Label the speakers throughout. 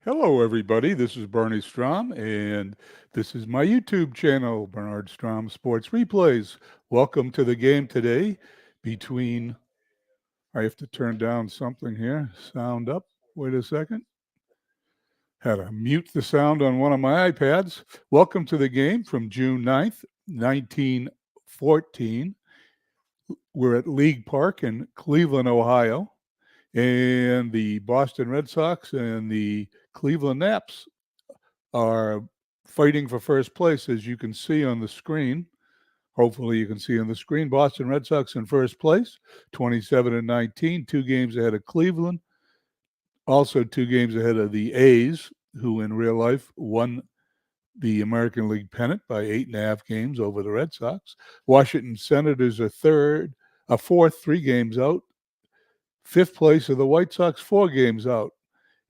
Speaker 1: Hello, everybody. This is Bernie Strom, and this is my YouTube channel, Bernard Strom Sports Replays. Welcome to the game today between, I have to turn down something here, sound up. Wait a second. Had to mute the sound on one of my iPads. Welcome to the game from June 9th, 1914. We're at League Park in Cleveland, Ohio, and the Boston Red Sox and the Cleveland Naps are fighting for first place, as you can see on the screen. Hopefully you can see on the screen. Boston Red Sox in first place, 27-19, 2 games ahead of Cleveland. Also 2 games ahead of the A's, who in real life won the American League pennant by 8.5 games over the Red Sox. Washington Senators are fourth, 3 games out. Fifth place are the White Sox, 4 games out.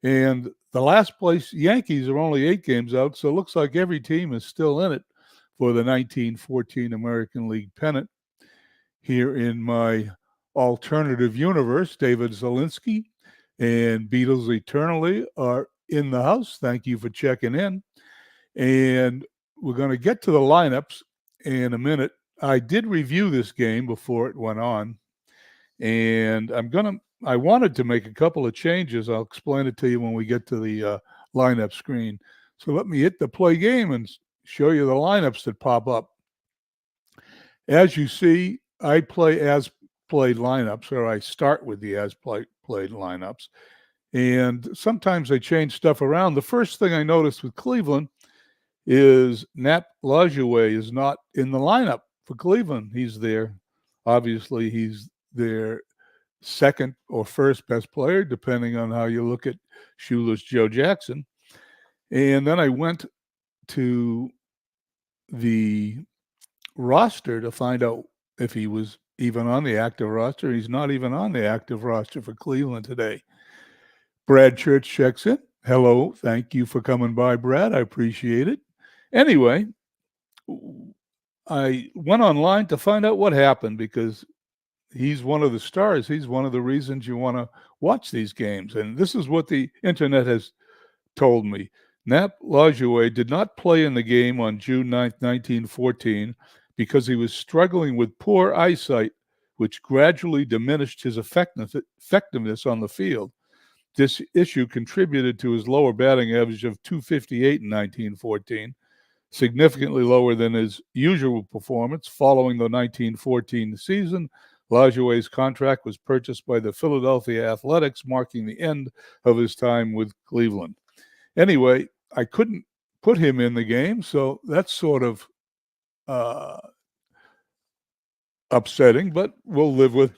Speaker 1: And the last place Yankees are only 8 games out, so it looks like every team is still in it for the 1914 American League pennant. Here in my alternative universe, David Zielinski and Beatles Eternally are in the house. Thank you for checking in. And we're going to get to the lineups in a minute. I did review this game before it went on, and I wanted to make a couple of changes. I'll explain it to you when we get to the lineup screen. So let me hit the play game and show you the lineups that pop up. As you see, I play as played lineups, or I start with the as played lineups. And sometimes I change stuff around. The first thing I noticed with Cleveland is Nat Lajoie is not in the lineup for Cleveland. He's there. Obviously, he's their second or first best player, depending on how you look at Shoeless Joe Jackson. And then I went to the roster to find out if he was even on the active roster. He's not even on the active roster for Cleveland today. Brad Church checks in. Hello. Thank you for coming by, Brad. I appreciate it. Anyway, I went online to find out what happened because he's one of the stars. He's one of the reasons you want to watch these games. And this is what the internet has told me. Nat Lajoie did not play in the game on June 9th, 1914, because he was struggling with poor eyesight, which gradually diminished his effectiveness on the field. This issue contributed to his lower batting average of .258 in 1914, significantly lower than his usual performance. Following the 1914 season, Lajoie's contract was purchased by the Philadelphia Athletics, marking the end of his time with Cleveland. Anyway, I couldn't put him in the game, so that's sort of upsetting, but we'll live with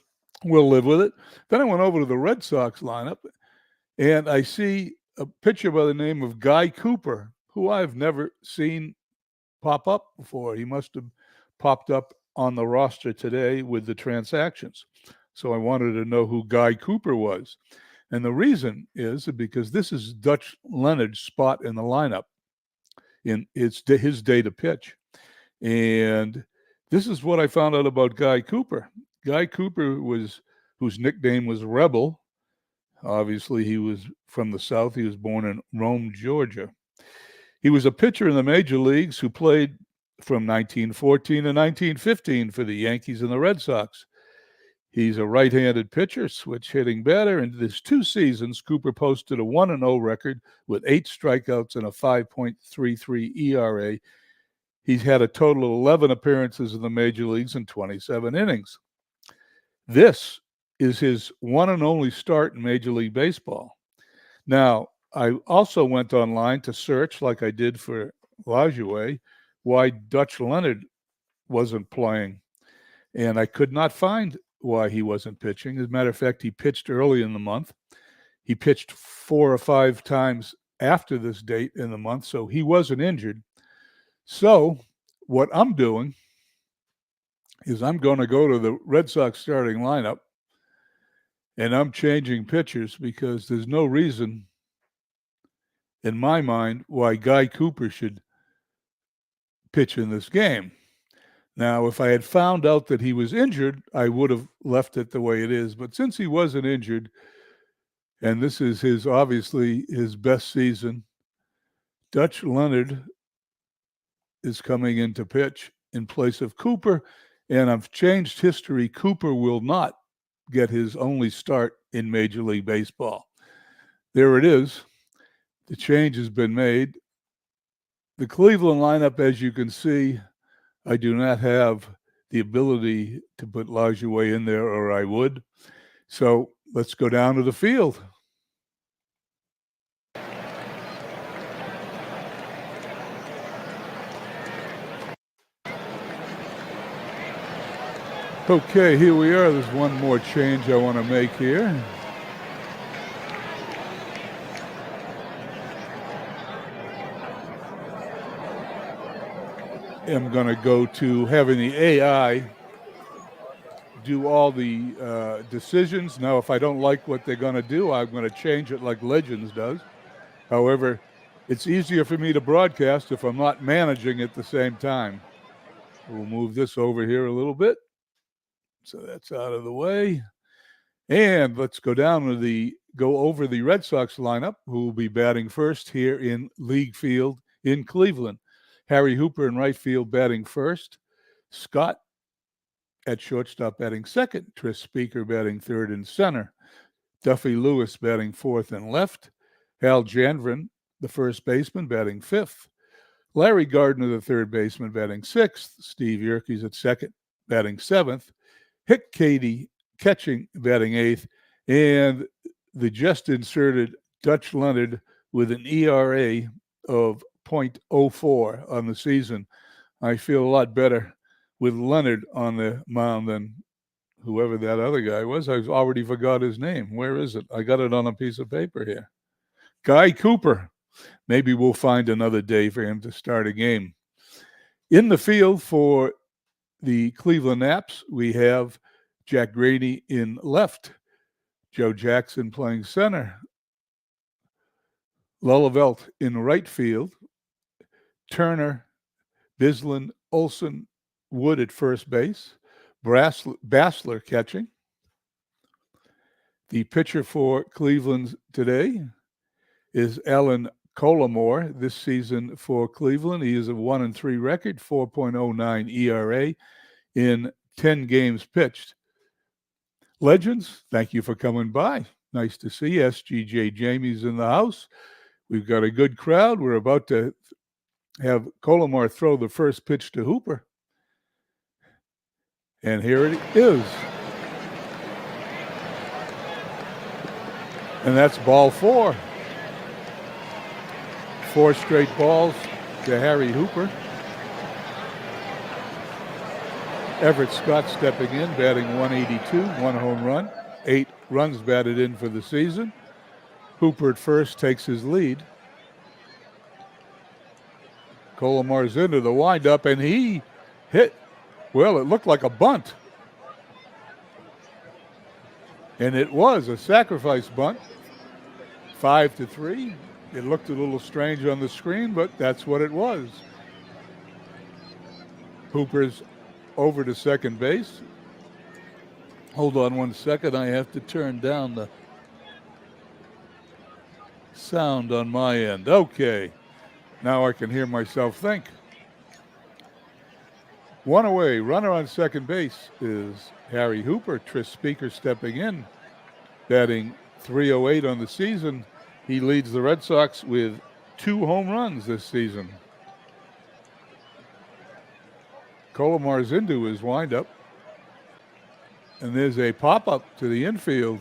Speaker 1: it. Then I went over to the Red Sox lineup, and I see a pitcher by the name of Guy Cooper, who I've never seen pop up before. He must have popped up on the roster today with the transactions. So I wanted to know who Guy Cooper was. And the reason is because this is Dutch Leonard's spot in the lineup. It's his day to pitch. And this is what I found out about Guy Cooper. Guy Cooper whose nickname was Rebel. Obviously, he was from the South. He was born in Rome, Georgia. He was a pitcher in the major leagues who played from 1914 to 1915 for the Yankees and the Red Sox. He's a right-handed pitcher, switch-hitting batter. In his 2 seasons, Cooper posted a 1-0 record with 8 strikeouts and a 5.33 ERA. He's had a total of 11 appearances in the major leagues in 27 innings. This is his one and only start in Major League Baseball. Now, I also went online to search, like I did for Lajoie, why Dutch Leonard wasn't playing. And I could not find why he wasn't pitching. As a matter of fact, he pitched early in the month. He pitched 4 or 5 times after this date in the month, so he wasn't injured. So what I'm doing is I'm going to go to the Red Sox starting lineup, and I'm changing pitchers because there's no reason in my mind why Guy Cooper should pitch in this game. Now, if I had found out that he was injured, I would have left it the way it is. But since he wasn't injured, and this is obviously his best season. Dutch Leonard is coming in to pitch in place of Cooper, and I've changed history. Cooper will not get his only start in Major League Baseball. There it is. The change has been made. The Cleveland lineup, as you can see, I do not have the ability to put Lajoie in there, or I would. So let's go down to the field. Okay, here we are. There's one more change I want to make here. I'm going to go to having the AI do all the decisions. Now, if I don't like what they're going to do, I'm going to change it like Legends does. However, it's easier for me to broadcast if I'm not managing at the same time. We'll move this over here a little bit. So that's out of the way. And let's go over the Red Sox lineup, who will be batting first here in League Field in Cleveland. Harry Hooper in right field batting first. Scott at shortstop batting second. Tris Speaker batting third and center. Duffy Lewis batting fourth and left. Hal Janvrin, the first baseman, batting fifth. Larry Gardner, the third baseman, batting sixth. Steve Yerkes at second, batting seventh. Hick Cady catching, batting eighth. And the just inserted Dutch Leonard with an ERA of .04 on the season. I feel a lot better with Leonard on the mound than whoever that other guy was. I've already forgot his name. Where is it? I got it on a piece of paper here. Guy Cooper. Maybe we'll find another day for him to start a game. In the field for the Cleveland Naps, we have Jack Grady in left, Joe Jackson playing center, Lullevelt in right field, Turner, Bislin, Olson, Wood at first base, Bassler catching. The pitcher for Cleveland today is Alan Colomore. This season for Cleveland, he is a 1-3 record, 4.09 ERA in 10 games pitched. Legends, thank you for coming by. Nice to see you. SGJ Jamie's in the house. We've got a good crowd. We're about to have Colomore throw the first pitch to Hooper. And here it is. And that's ball 4. 4 straight balls to Harry Hooper. Everett Scott stepping in, batting 182, 1 home run, 8 runs batted in for the season. Hooper at first takes his lead. Colomore's into the windup, and he hit, well, it looked like a bunt. And it was a sacrifice bunt, 5-3. It looked a little strange on the screen, but that's what it was. Hooper's over to second base. Hold on one second. I have to turn down the sound on my end. Okay. Now I can hear myself think. 1 away. Runner on second base is Harry Hooper. Tris Speaker stepping in, batting .308 on the season. He leads the Red Sox with 2 home runs this season. Colomore's into his windup. And there's a pop-up to the infield.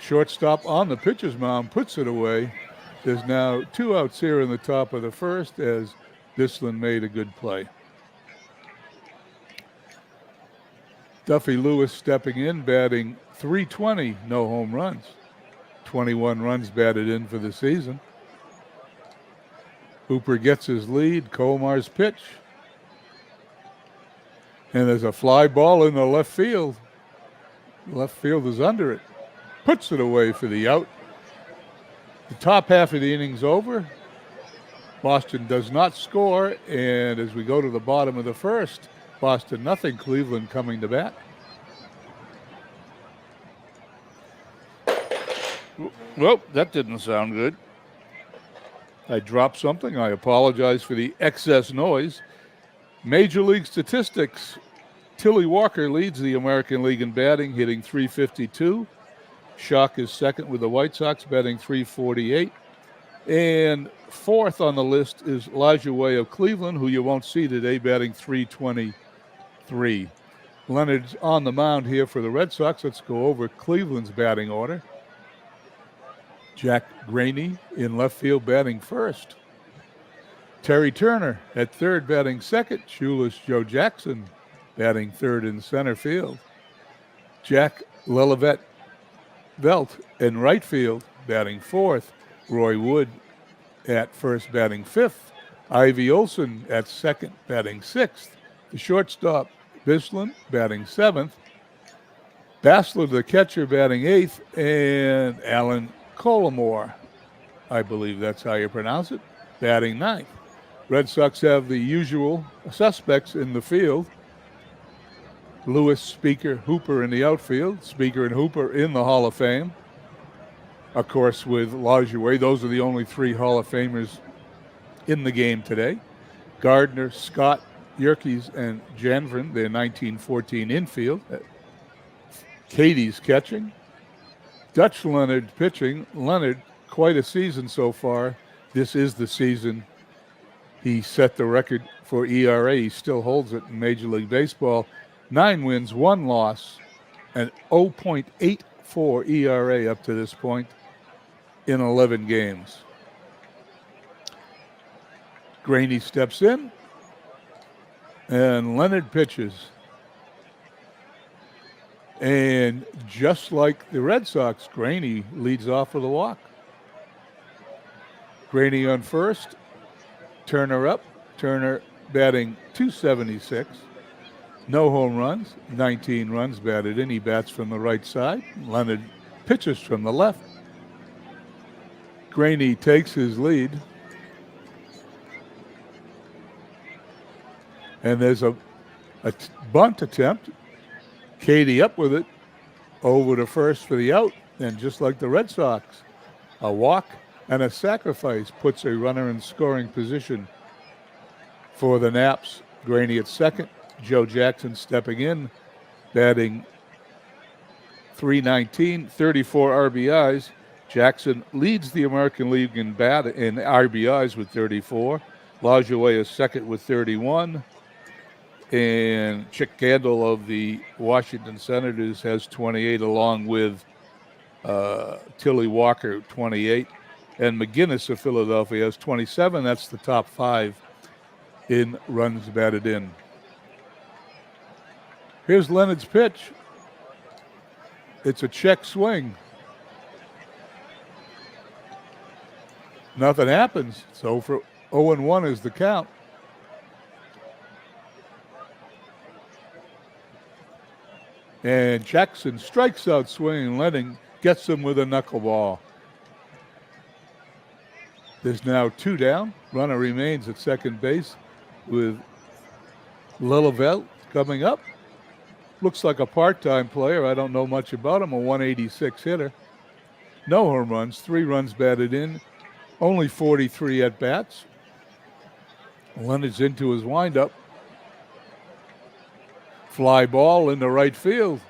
Speaker 1: Shortstop on the pitcher's mound puts it away. There's now 2 outs here in the top of the first as Bislin made a good play. Duffy Lewis stepping in, batting .320, no home runs. 21 runs batted in for the season. Hooper gets his lead. Colomore's pitch. And there's a fly ball in the left field. Left field is under it. Puts it away for the out. The top half of the inning's over. Boston does not score. And as we go to the bottom of the first, Boston nothing, Cleveland coming to bat. Well, that didn't sound good. I dropped something. I apologize for the excess noise. Major League statistics. Tilly Walker leads the American League in batting, hitting .352. Schock is second with the White Sox, batting .348. And fourth on the list is Lajoie of Cleveland, who you won't see today, batting .323. Leonard's on the mound here for the Red Sox. Let's go over Cleveland's batting order. Jack Graney in left field, batting first. Terry Turner at third, batting second. Shoeless Joe Jackson batting third in center field. Jack Lilivette Velt in right field, batting fourth. Roy Wood at first, batting fifth. Ivy Olson at second, batting sixth. The shortstop, Bislin, batting seventh. Bassler, the catcher, batting eighth. And Alan Colomore, I believe that's how you pronounce it, batting ninth. Red Sox have the usual suspects in the field. Lewis, Speaker, Hooper in the outfield. Speaker and Hooper in the Hall of Fame. Of course, with Lajoie, those are the only three Hall of Famers in the game today. Gardner, Scott, Yerkes, and Janvrin, their 1914 infield. Katie's catching. Dutch Leonard pitching. Leonard, quite a season so far. This is the season he set the record for ERA. He still holds it in Major League Baseball. 9 wins, 1 loss, and 0.84 ERA up to this point in 11 games. Graney steps in, and Leonard pitches. And just like the Red Sox, Graney leads off with a walk. Graney on first, Turner up. Turner batting .276. No home runs, 19 runs batted in. He bats from the right side. Leonard pitches from the left. Graney takes his lead. And there's a bunt attempt. Katie up with it, over to first for the out. And just like the Red Sox, a walk and a sacrifice puts a runner in scoring position for the Naps. Graney at second. Joe Jackson stepping in, batting .319, 34 RBIs. Jackson leads the American League in RBIs with 34. Lajoie is second with 31. And Chick Gandil of the Washington Senators has 28, along with Tilly Walker, 28. And McGinnis of Philadelphia has 27. That's the top 5 in runs batted in. Here's Leonard's pitch. It's a check swing. Nothing happens. So for 0-1 is the count. And Jackson strikes out swinging. Leonard gets him with a knuckleball. There's now 2 down. Runner remains at second base with Lilivette coming up. Looks like a part-time player. I don't know much about him, a 186 hitter. No home runs, 3 runs batted in, only 43 at-bats. Leonard's into his windup. Fly ball into right field.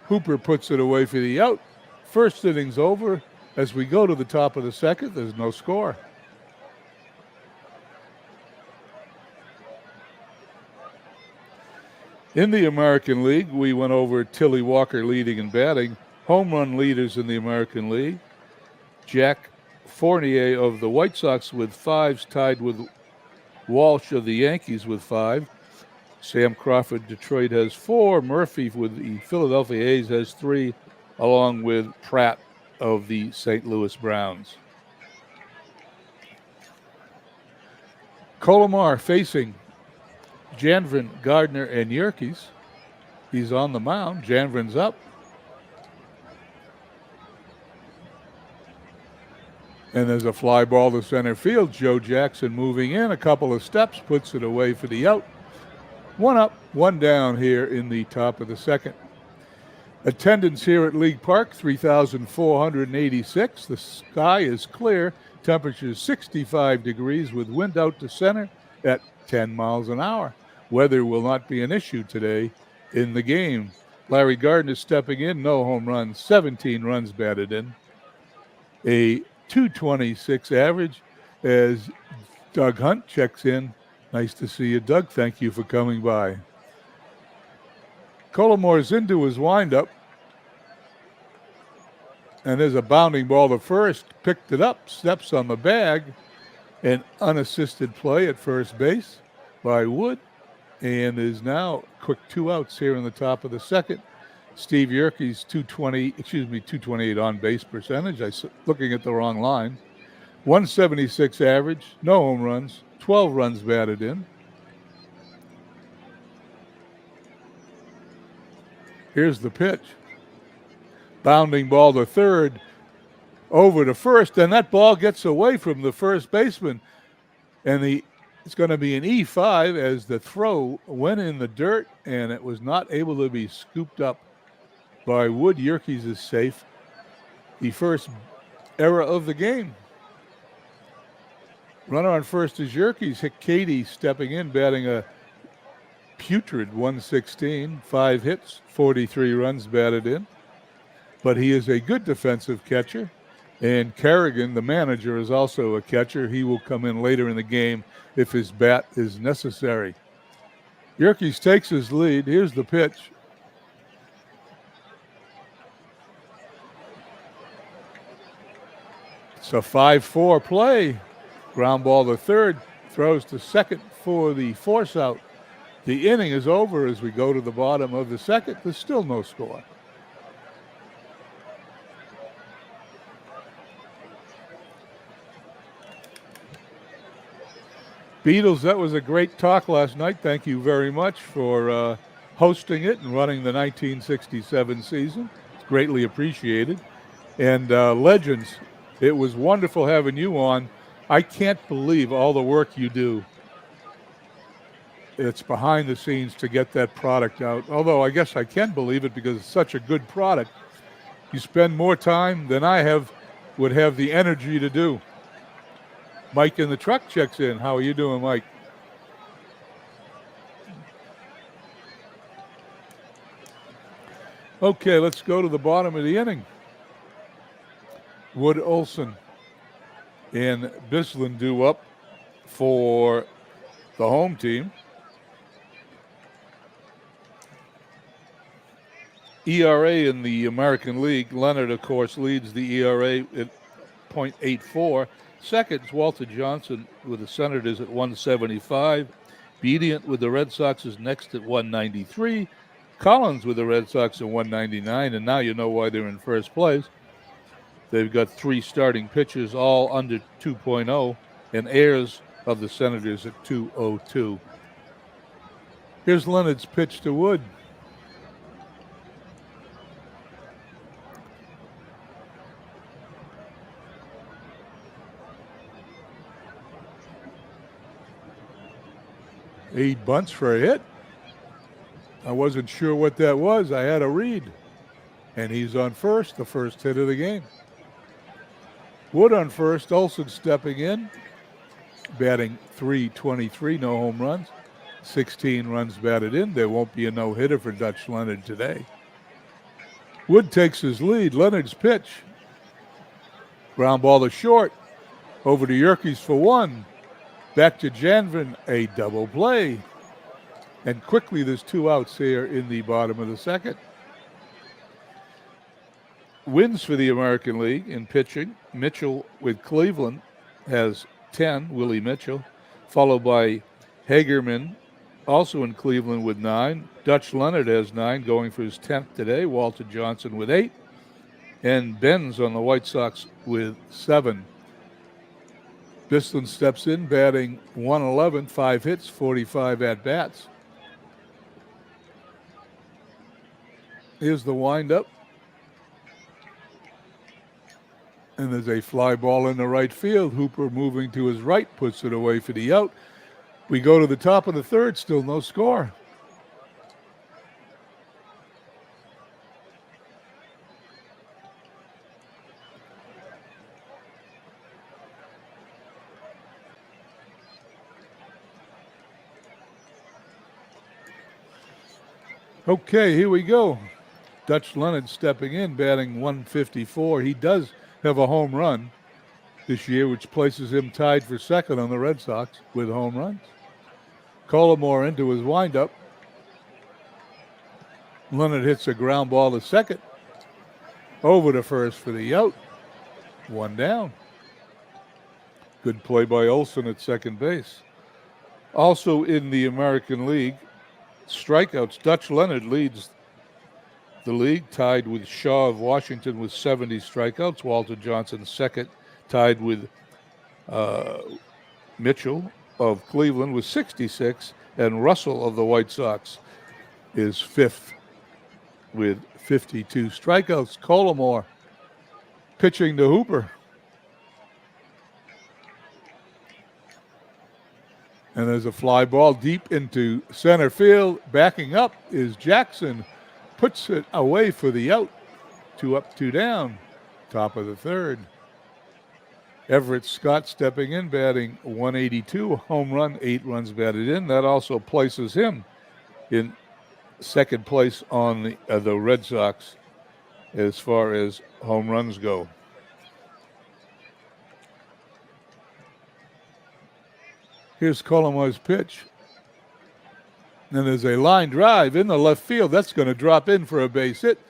Speaker 1: Hooper puts it away for the out. First inning's over. As we go to the top of the second, there's no score. In the American League, we went over Tilly Walker leading in batting. Home run leaders in the American League. Jack Fournier of the White Sox with 5s, tied with Walsh of the Yankees with 5. Sam Crawford, Detroit, has 4. Murphy with the Philadelphia A's has 3, along with Pratt of the St. Louis Browns. Colomar facing Janvrin, Gardner, and Yerkes. He's on the mound. Janvrin's up. And there's a fly ball to center field. Joe Jackson moving in a couple of steps, puts it away for the out. 1 up, 1 down here in the top of the second. Attendance here at League Park, 3,486. The sky is clear. Temperature 65 degrees with wind out to center at 10 miles an hour. Weather will not be an issue today in the game. Larry Gardner stepping in, no home runs, 17 runs batted in. A 226 average as Doug Hunt checks in. Nice to see you, Doug. Thank you for coming by. Colomore's into his windup. And there's a bounding ball to first. Picked it up, steps on the bag. An unassisted play at first base by Wood. And is now quick 2 outs here in the top of the second. Steve Yerke's 228 on base percentage. Looking at the wrong line. 176 average, no home runs, 12 runs batted in. Here's the pitch. Bounding ball to third, over to first, and that ball gets away from the first baseman. And it's going to be an E5 as the throw went in the dirt, and it was not able to be scooped up by Wood. Yerkes is safe. The first error of the game. Runner on first is Yerkes. Katie stepping in, batting a putrid 116. 5 hits, 43 runs batted in. But he is a good defensive catcher. And Kerrigan, the manager, is also a catcher. He will come in later in the game if his bat is necessary. Yerkes takes his lead. Here's the pitch. It's a 5-4 play. Ground ball to third. Throws to second for the force out. The inning is over as we go to the bottom of the second. There's still no score. Beatles, that was a great talk last night. Thank you very much for hosting it and running the 1967 season. It's greatly appreciated. And Legends, it was wonderful having you on. I can't believe all the work you do. It's behind the scenes to get that product out. Although I guess I can believe it because it's such a good product. You spend more time than I would have the energy to do. Mike in the truck checks in. How are you doing, Mike? Okay, let's go to the bottom of the inning. Wood, Olson, and Bislin due up for the home team. ERA in the American League. Leonard, of course, leads the ERA at .84. Second, Walter Johnson with the Senators at 175. Bedient with the Red Sox is next at 193. Collins with the Red Sox at 199, and now you know why they're in first place. They've got 3 starting pitchers, all under 2.0, and Ayers of the Senators at 202. Here's Leonard's pitch to Wood. He bunts for a hit. I wasn't sure what that was. I had a read. And he's on first, the first hit of the game. Wood on first, Olson stepping in. Batting .323, no home runs. 16 runs batted in. There won't be a no-hitter for Dutch Leonard today. Wood takes his lead. Leonard's pitch. Ground ball to short. Over to Yerkes for 1. Back to Janvin, a double play. And quickly there's 2 outs here in the bottom of the second. Wins for the American League in pitching. Mitchell with Cleveland has 10, Willie Mitchell, followed by Hagerman, also in Cleveland with 9. Dutch Leonard has 9, going for his 10th today. Walter Johnson with 8. And Benz on the White Sox with 7. Bislin steps in, batting .111, 5 hits, 45 at-bats. Here's the windup. And there's a fly ball in the right field. Hooper moving to his right, puts it away for the out. We go to the top of the third, still no score. Okay, here we go. Dutch Leonard stepping in, batting 154. He does have a home run this year, which places him tied for second on the Red Sox with home runs. Colomore into his windup. Leonard hits a ground ball to second. Over to first for the out. One down. Good play by Olson at second base. Also in the American League, strikeouts. Dutch Leonard leads the league, tied with Shaw of Washington with 70 strikeouts. Walter Johnson second, tied with Mitchell of Cleveland with 66. And Russell of the White Sox is fifth with 52 strikeouts. Colomore pitching to Hooper. And there's a fly ball deep into center field. Backing up is Jackson. Puts it away for the out. 2 up, 2 down. Top of the third. Everett Scott stepping in, batting 182. Home run, 8 runs batted in. That also places him in second place on the Red Sox as far as home runs go. Here's Colomore's pitch. And there's a line drive in the left field. That's going to drop in for a base hit.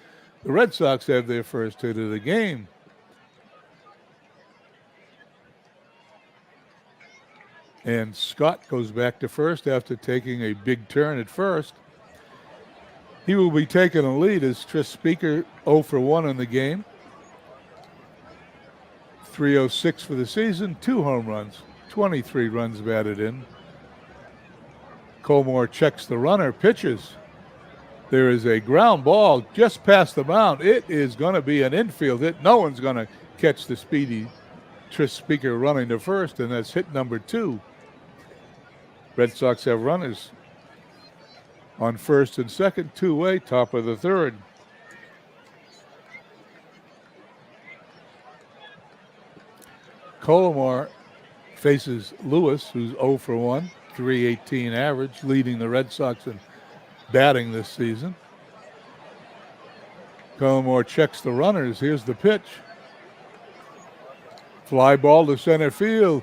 Speaker 1: The Red Sox have their first hit of the game. And Scott goes back to first after taking a big turn at first. He will be taking a lead as Tris Speaker 0 for 1 in the game. 306 for the season, 2 home runs, 23 runs batted in. Colmore checks the runner, pitches. There is a ground ball just past the mound. It is going to be an infield hit. No one's going to catch the speedy Tris Speaker running to first, and that's hit number 2. Red Sox have runners on first and second, 2-way, top of the third. Colomore faces Lewis, who's 0 for 1, 318 average, leading the Red Sox in batting this season. Colomore checks the runners. Here's the pitch. Fly ball to center field.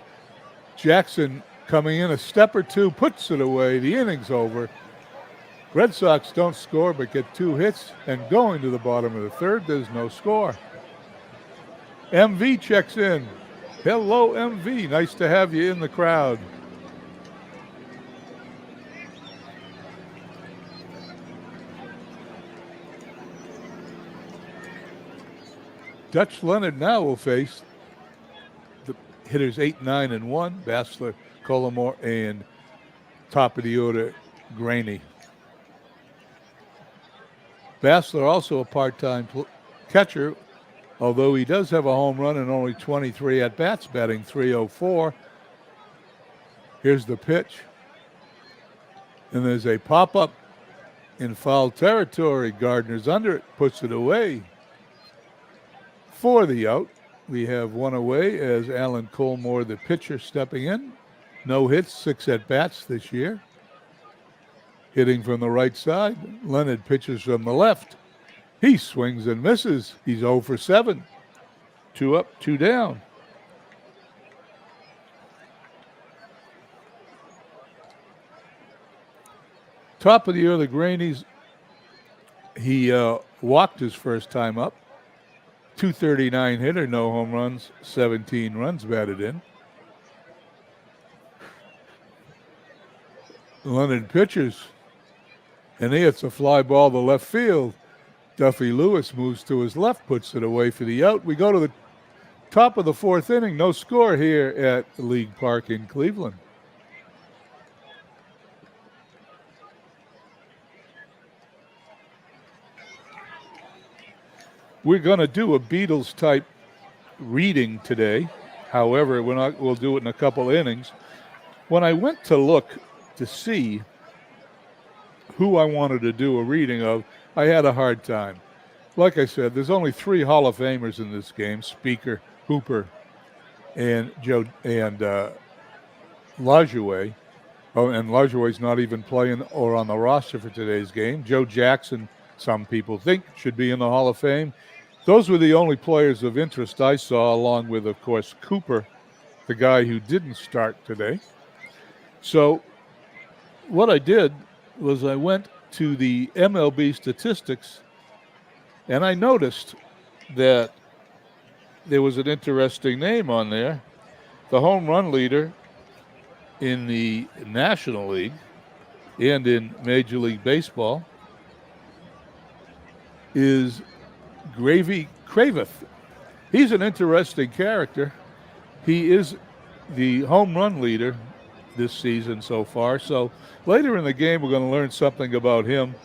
Speaker 1: Jackson coming in a step or two, puts it away. The inning's over. Red Sox don't score but get 2 hits, and going to the bottom of the third, there's no score. MV checks in. Hello, MV. Nice to have you in the crowd. Dutch Leonard now will face the hitters 8, 9, and 1. Bassler, Colomore, and top of the order, Graney. Bassler also a part-time catcher, although he does have a home run and only 23 at-bats, batting 304. Here's the pitch. And there's a pop-up in foul territory. Gardner's under it, puts it away. For the out, we have one away as Alan Colmore, the pitcher, stepping in. No hits, 6 at-bats this year. Hitting from the right side, Leonard pitches from the left. He swings and misses. He's 0 for 7. 2 up, 2 down. Top of the order, Graney's. He walked his first time up. 239 hitter, no home runs, 17 runs batted in. Leonard pitches, and he hits a fly ball to left field. Duffy Lewis moves to his left, puts it away for the out. We go to the top of the 4th inning. No score here at League Park in Cleveland. We're going to do a Beatles-type reading today. However, we'll do it in a couple innings. When I went to look to see who I wanted to do a reading of, I had a hard time. Like I said, there's only 3 Hall of Famers in this game: Speaker, Hooper, and Lajoie. Oh, and Lajoie's not even playing or on the roster for today's game. Joe Jackson, some people think, should be in the Hall of Fame. Those were the only players of interest I saw, along with, of course, Cooper, the guy who didn't start today. So what I did was I went to the MLB statistics, and I noticed that there was an interesting name on there. The home run leader in the National League and in Major League Baseball is Gravy Craveth. He's an interesting character. He is the home run leader this season so far. So later in the game, we're going to learn something about him.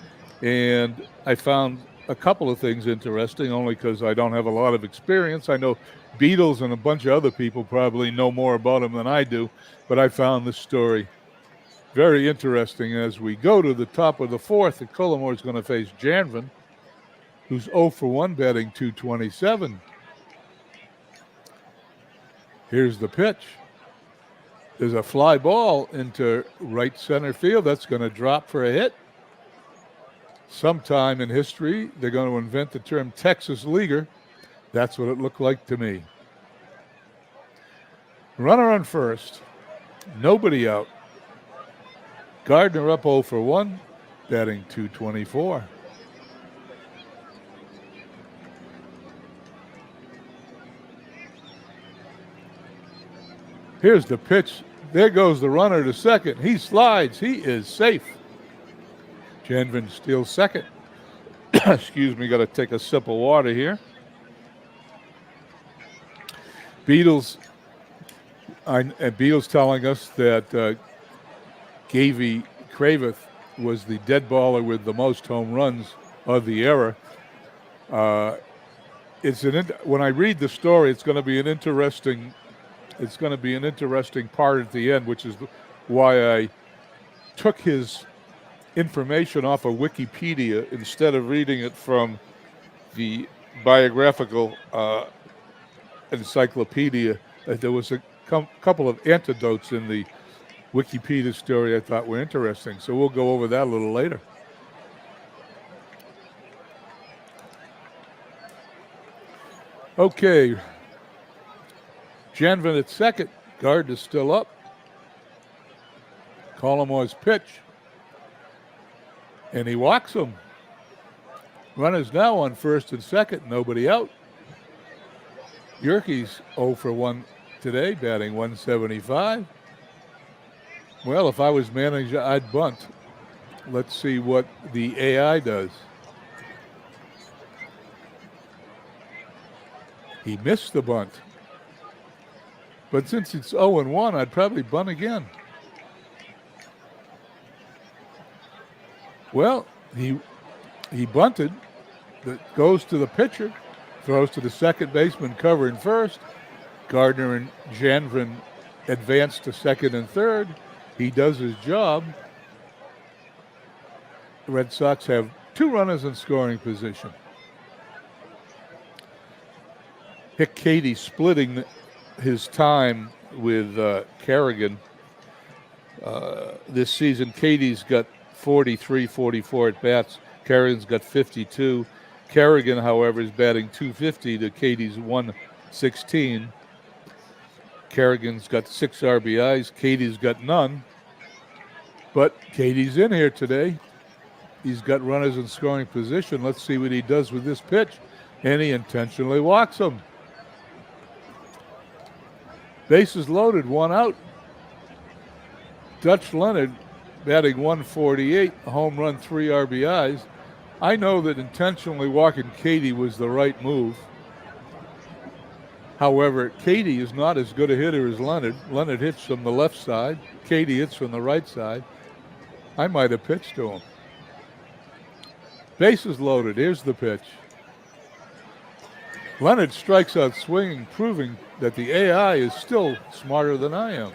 Speaker 1: And I found a couple of things interesting, only because I don't have a lot of experience. I know Beatles and a bunch of other people probably know more about him than I do, but I found this story very interesting. As we go to the top of the fourth, Cullimore is going to face Janvin, who's 0 for 1, batting .227. Here's the pitch. There's a fly ball into right center field. That's going to drop for a hit. Sometime in history, they're going to invent the term Texas Leaguer. That's what it looked like to me. Runner on first. Nobody out. Gardner up 0 for 1, batting .224. Here's the pitch. There goes the runner to second. He slides. He is safe. Janvin steals second. Excuse me, got to take a sip of water here. Beatles telling us that Gavy Craveth was the dead baller with the most home runs of the era. When I read the story, it's going to be an interesting part at the end, which is why I took his information off of Wikipedia instead of reading it from the biographical encyclopedia. There was a couple of anecdotes in the Wikipedia story I thought were interesting, so we'll go over that a little later. Okay. Janvin at second. Gardner's still up. Collimore's pitch. And he walks him. Runners now on first and second. Nobody out. Yerke's 0 for 1 today, batting .175. Well, if I was manager, I'd bunt. Let's see what the AI does. He missed the bunt. But since it's 0-1, I'd probably bunt again. Well, he bunted. That goes to the pitcher. Throws to the second baseman covering first. Gardner and Janvin advance to second and third. He does his job. The Red Sox have 2 runners in scoring position. Hick Cady splitting his time with Kerrigan this season. Cady's got 43, 44 at bats. Kerrigan's got 52. Kerrigan, however, is batting .250 to Cady's .116. Kerrigan's got 6 RBIs. Cady's got none. But Cady's in here today. He's got runners in scoring position. Let's see what he does with this pitch. And he intentionally walks him. Bases loaded, 1 out. Dutch Leonard batting .148, a home run, 3 RBIs. I know that intentionally walking Cady was the right move. However, Cady is not as good a hitter as Leonard. Leonard hits from the left side. Cady hits from the right side. I might have pitched to him. Bases loaded. Here's the pitch. Leonard strikes out swinging, proving that the AI is still smarter than I am.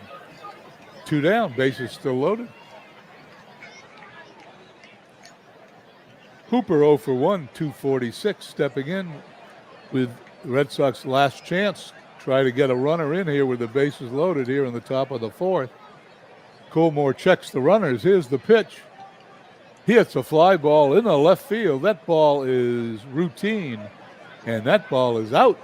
Speaker 1: 2 down, bases still loaded. Hooper 0 for 1, 246, stepping in with the Red Sox last chance. Try to get a runner in here with the bases loaded here in the top of the fourth. Colmore checks the runners. Here's the pitch. He hits a fly ball in the left field. That ball is routine, and that ball is out.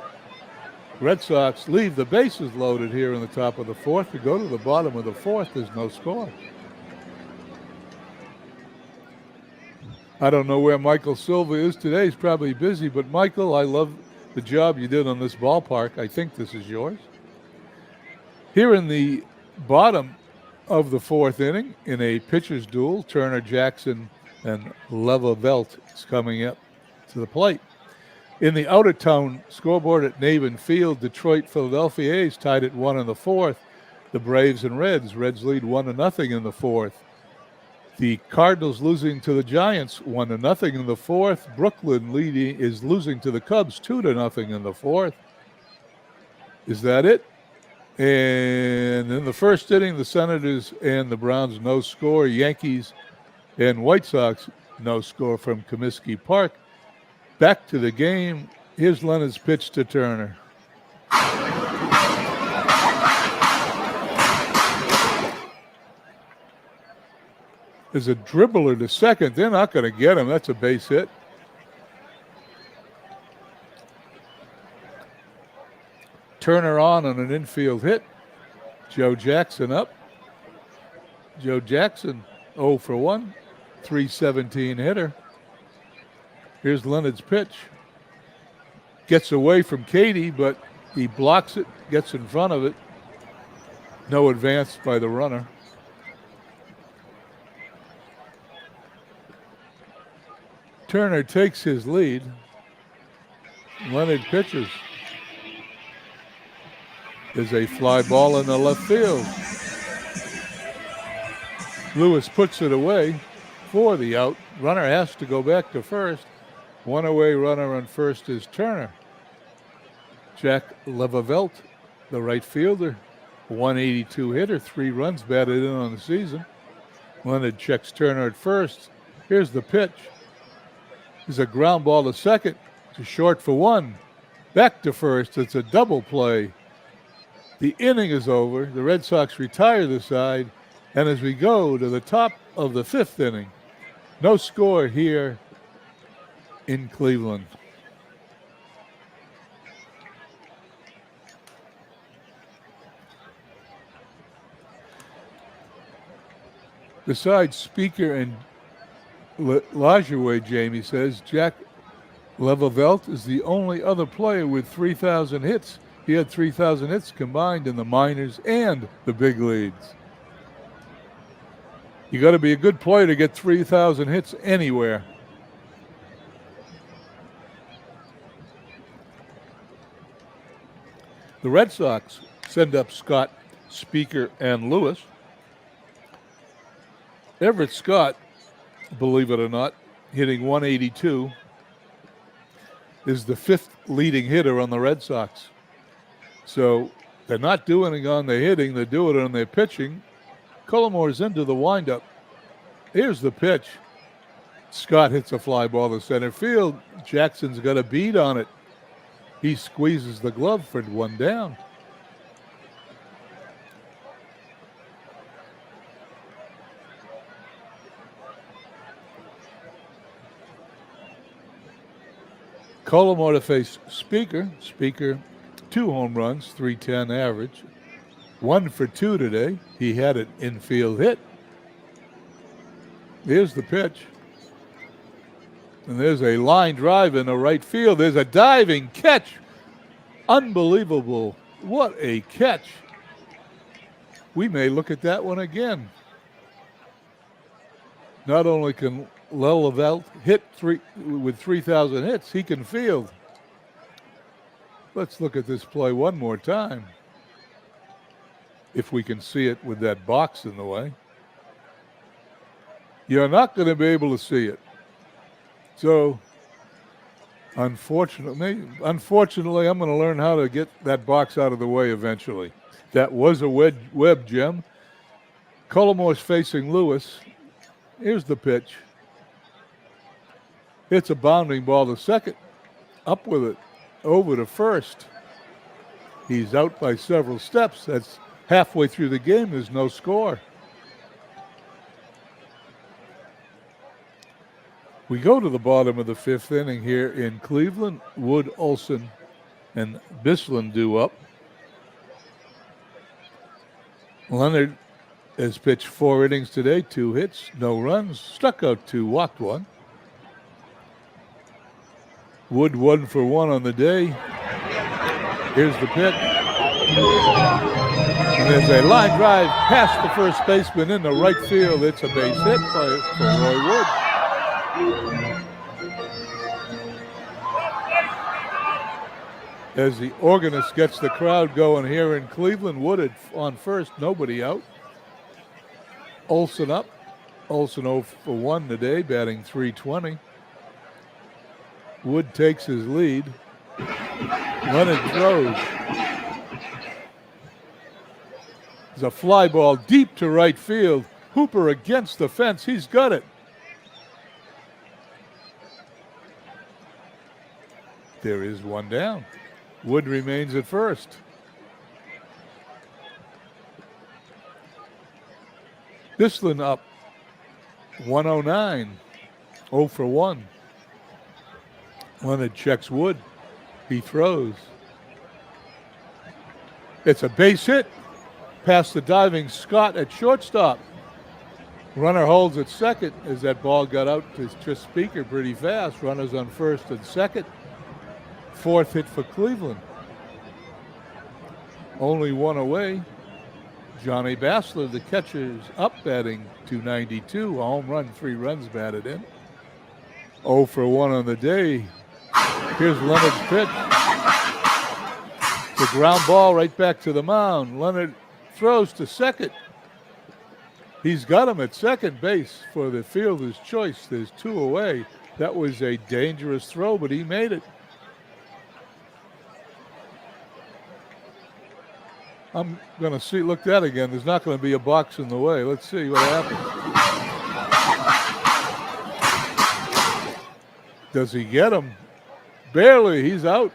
Speaker 1: Red Sox leave the bases loaded here in the top of the fourth. To go to the bottom of the fourth, there's no score. I don't know where Michael Silva is today. He's probably busy, but Michael, I love the job you did on this ballpark. I think this is yours. Here in the bottom of the fourth inning, in a pitcher's duel, Turner, Jackson, and Levavelt is coming up to the plate. In the out-of-town scoreboard at Navin Field, Detroit, Philadelphia A's tied at 1 in the fourth. The Braves and Reds lead 1-0 in the fourth. The Cardinals losing to the Giants 1-0 in the fourth. Brooklyn is losing to the Cubs 2-0 in the fourth. Is that it? And in the first inning, the Senators and the Browns no score. Yankees and White Sox no score from Comiskey Park. Back to the game. Here's Leonard's pitch to Turner. There's a dribbler to second. They're not going to get him. That's a base hit. Turner on an infield hit. Joe Jackson up. Joe Jackson 0 for 1. 317 hitter. Here's Leonard's pitch. Gets away from Katie, but he blocks it, gets in front of it. No advance by the runner. Turner takes his lead. Leonard pitches. There's a fly ball in the left field. Lewis puts it away for the out. Runner has to go back to first. One away runner on first is Turner. Jack Levavelt, the right fielder, 182 hitter, 3 runs batted in on the season. Leonard checks Turner at first. Here's the pitch. There's a ground ball to second, to short for 1. Back to first. It's a double play. The inning is over. The Red Sox retire the side. And as we go to the top of the 5th inning, no score here in Cleveland. Besides Speaker and Lajoie, Jamie says, Jack Levavelt is the only other player with 3,000 hits. He had 3,000 hits combined in the minors and the big leagues. You got to be a good player to get 3,000 hits anywhere. The Red Sox send up Scott, Speaker, and Lewis. Everett Scott, believe it or not, hitting 182, is the 5th leading hitter on the Red Sox. So they're not doing it on their hitting, they're doing it on their pitching. Cullimore's into the windup. Here's the pitch. Scott hits a fly ball to center field. Jackson's got a bead on it. He squeezes the glove for 1 down. Cullimore to face Speaker. Speaker, 2 home runs, 310 average. 1 for 2 today. He had an infield hit. Here's the pitch. And there's a line drive in the right field. There's a diving catch. Unbelievable. What a catch. We may look at that one again. Not only can Levavelt hit with 3,000 hits, he can field. Let's look at this play one more time, if we can see it with that box in the way. You're not going to be able to see it. So, unfortunately, I'm going to learn how to get that box out of the way eventually. That was a web gem. Cullimore's facing Lewis. Here's the pitch. It's a bounding ball to second. Up with it. Over to first. He's out by several steps. That's halfway through the game. There's no score. We go to the bottom of the fifth inning here in Cleveland. Wood, Olson, and Bislin due up. Leonard has pitched 4 innings today, 2 hits, no runs, struck out 2, walked 1. Wood 1 for 1 on the day. Here's the pitch. And there's a line drive past the first baseman into right field. It's a base hit for Roy Wood. As the organist gets the crowd going here in Cleveland, Wood on first, nobody out. Olson up. Olson 0 for 1 today, batting .320. Wood takes his lead. Leonard throws. There's a fly ball deep to right field. Hooper against the fence. He's got it. There is one down. Wood remains at first. Bislin up 109, 0 for 1. Leonard checks Wood. He throws. It's a base hit past the diving Scott at shortstop. Runner holds at second as that ball got out to just Speaker pretty fast. Runners on first and second. 4th hit for Cleveland. Only 1 away. Johnny Bassler, the catcher, is up, batting .292. A home run, 3 runs batted in. 0 for 1 on the day. Here's Leonard's pitch. The ground ball right back to the mound. Leonard throws to second. He's got him at second base for the fielder's choice. There's 2 away. That was a dangerous throw, but he made it. I'm going to see, look that again. There's not going to be a box in the way. Let's see what happens. Does he get him? Barely. He's out.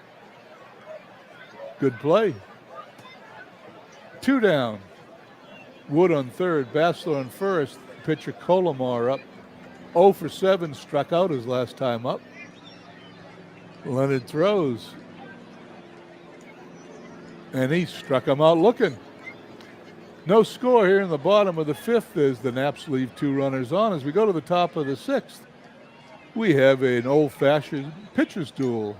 Speaker 1: Good play. 2 down. Wood on third. Bassler on first. Pitcher Colomar up. 0 for 7. Struck out his last time up. Leonard throws. And he struck him out looking. No score here in the bottom of the 5th as the Naps leave 2 runners on. As we go to the top of the 6th, we have an old-fashioned pitcher's duel.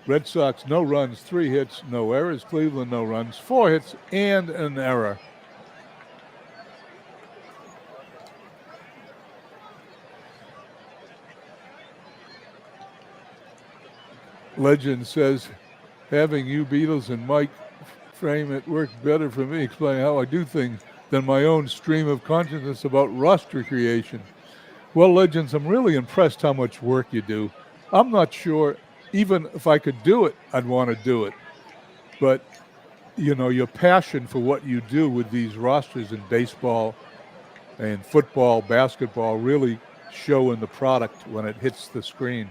Speaker 1: Red Sox, no runs, 3 hits, no errors. Cleveland, no runs, 4 hits, and an error. Legend says, having you Beatles and Mike frame it worked better for me, explaining how I do things, than my own stream of consciousness about roster creation. Well, Legends, I'm really impressed how much work you do. I'm not sure, even if I could do it, I'd want to do it. But, you know, your passion for what you do with these rosters in baseball and football, basketball, really show in the product when it hits the screen.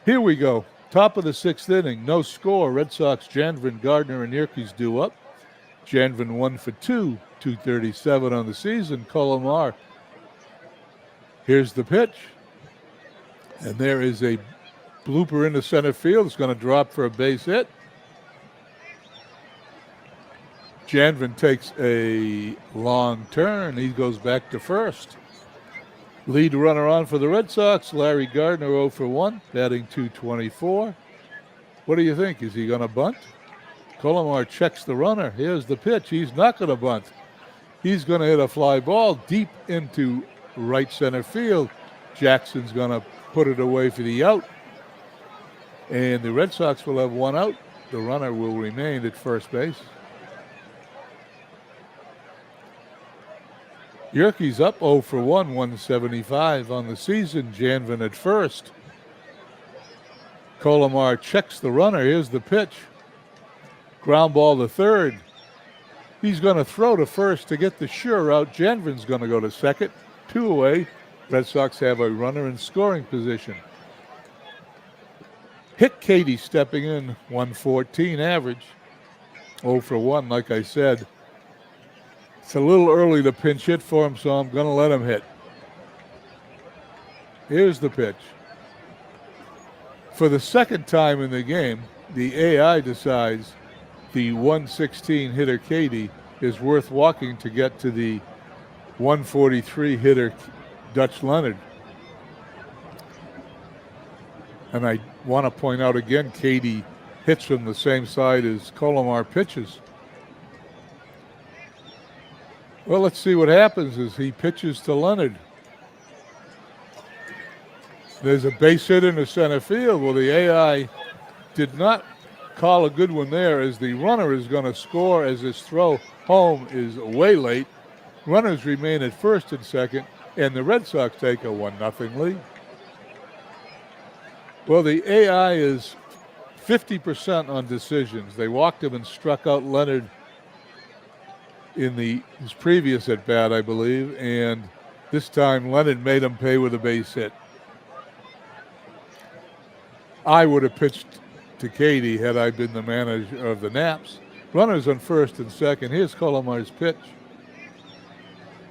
Speaker 1: Here we go. Top of the 6th inning, no score. Red Sox, Janvin, Gardner, and Yerkes due up. Janvin 1 for 2, 237 on the season. Colomar. Here's the pitch. And there is a blooper into center field. It's going to drop for a base hit. Janvin takes a long turn. He goes back to first. Lead runner on for the Red Sox, Larry Gardner, 0 for 1, batting .224. What do you think? Is he going to bunt? Colomar checks the runner. Here's the pitch. He's not going to bunt. He's going to hit a fly ball deep into right center field. Jackson's going to put it away for the out. And the Red Sox will have 1 out. The runner will remain at first base. Yerkes up 0 for 1, 175 on the season. Janvin at first. Colomar checks the runner. Here's the pitch. Ground ball to third. He's going to throw to first to get the sure out. Janvin's going to go to second. 2 away. Red Sox have a runner in scoring position. Hick Katie stepping in, 114 average. 0 for 1, like I said. It's a little early to pinch hit for him, so I'm going to let him hit. Here's the pitch. For the second time in the game, the AI decides the 116 hitter Katie is worth walking to get to the 143 hitter Dutch Leonard. And I want to point out again, Katie hits from the same side as Colomar pitches. Well, let's see what happens as he pitches to Leonard. There's a base hit in the center field. Well, the AI did not call a good one there, as the runner is going to score as this throw home is way late. Runners remain at first and second, and the Red Sox take a 1-0 lead. Well, the AI is 50% on decisions. They walked him and struck out Leonard in his previous at-bat, I believe, and this time Leonard made him pay with a base hit. I would have pitched to Katie had I been the manager of the Naps. Runners on first and second. Here's Colomar's pitch.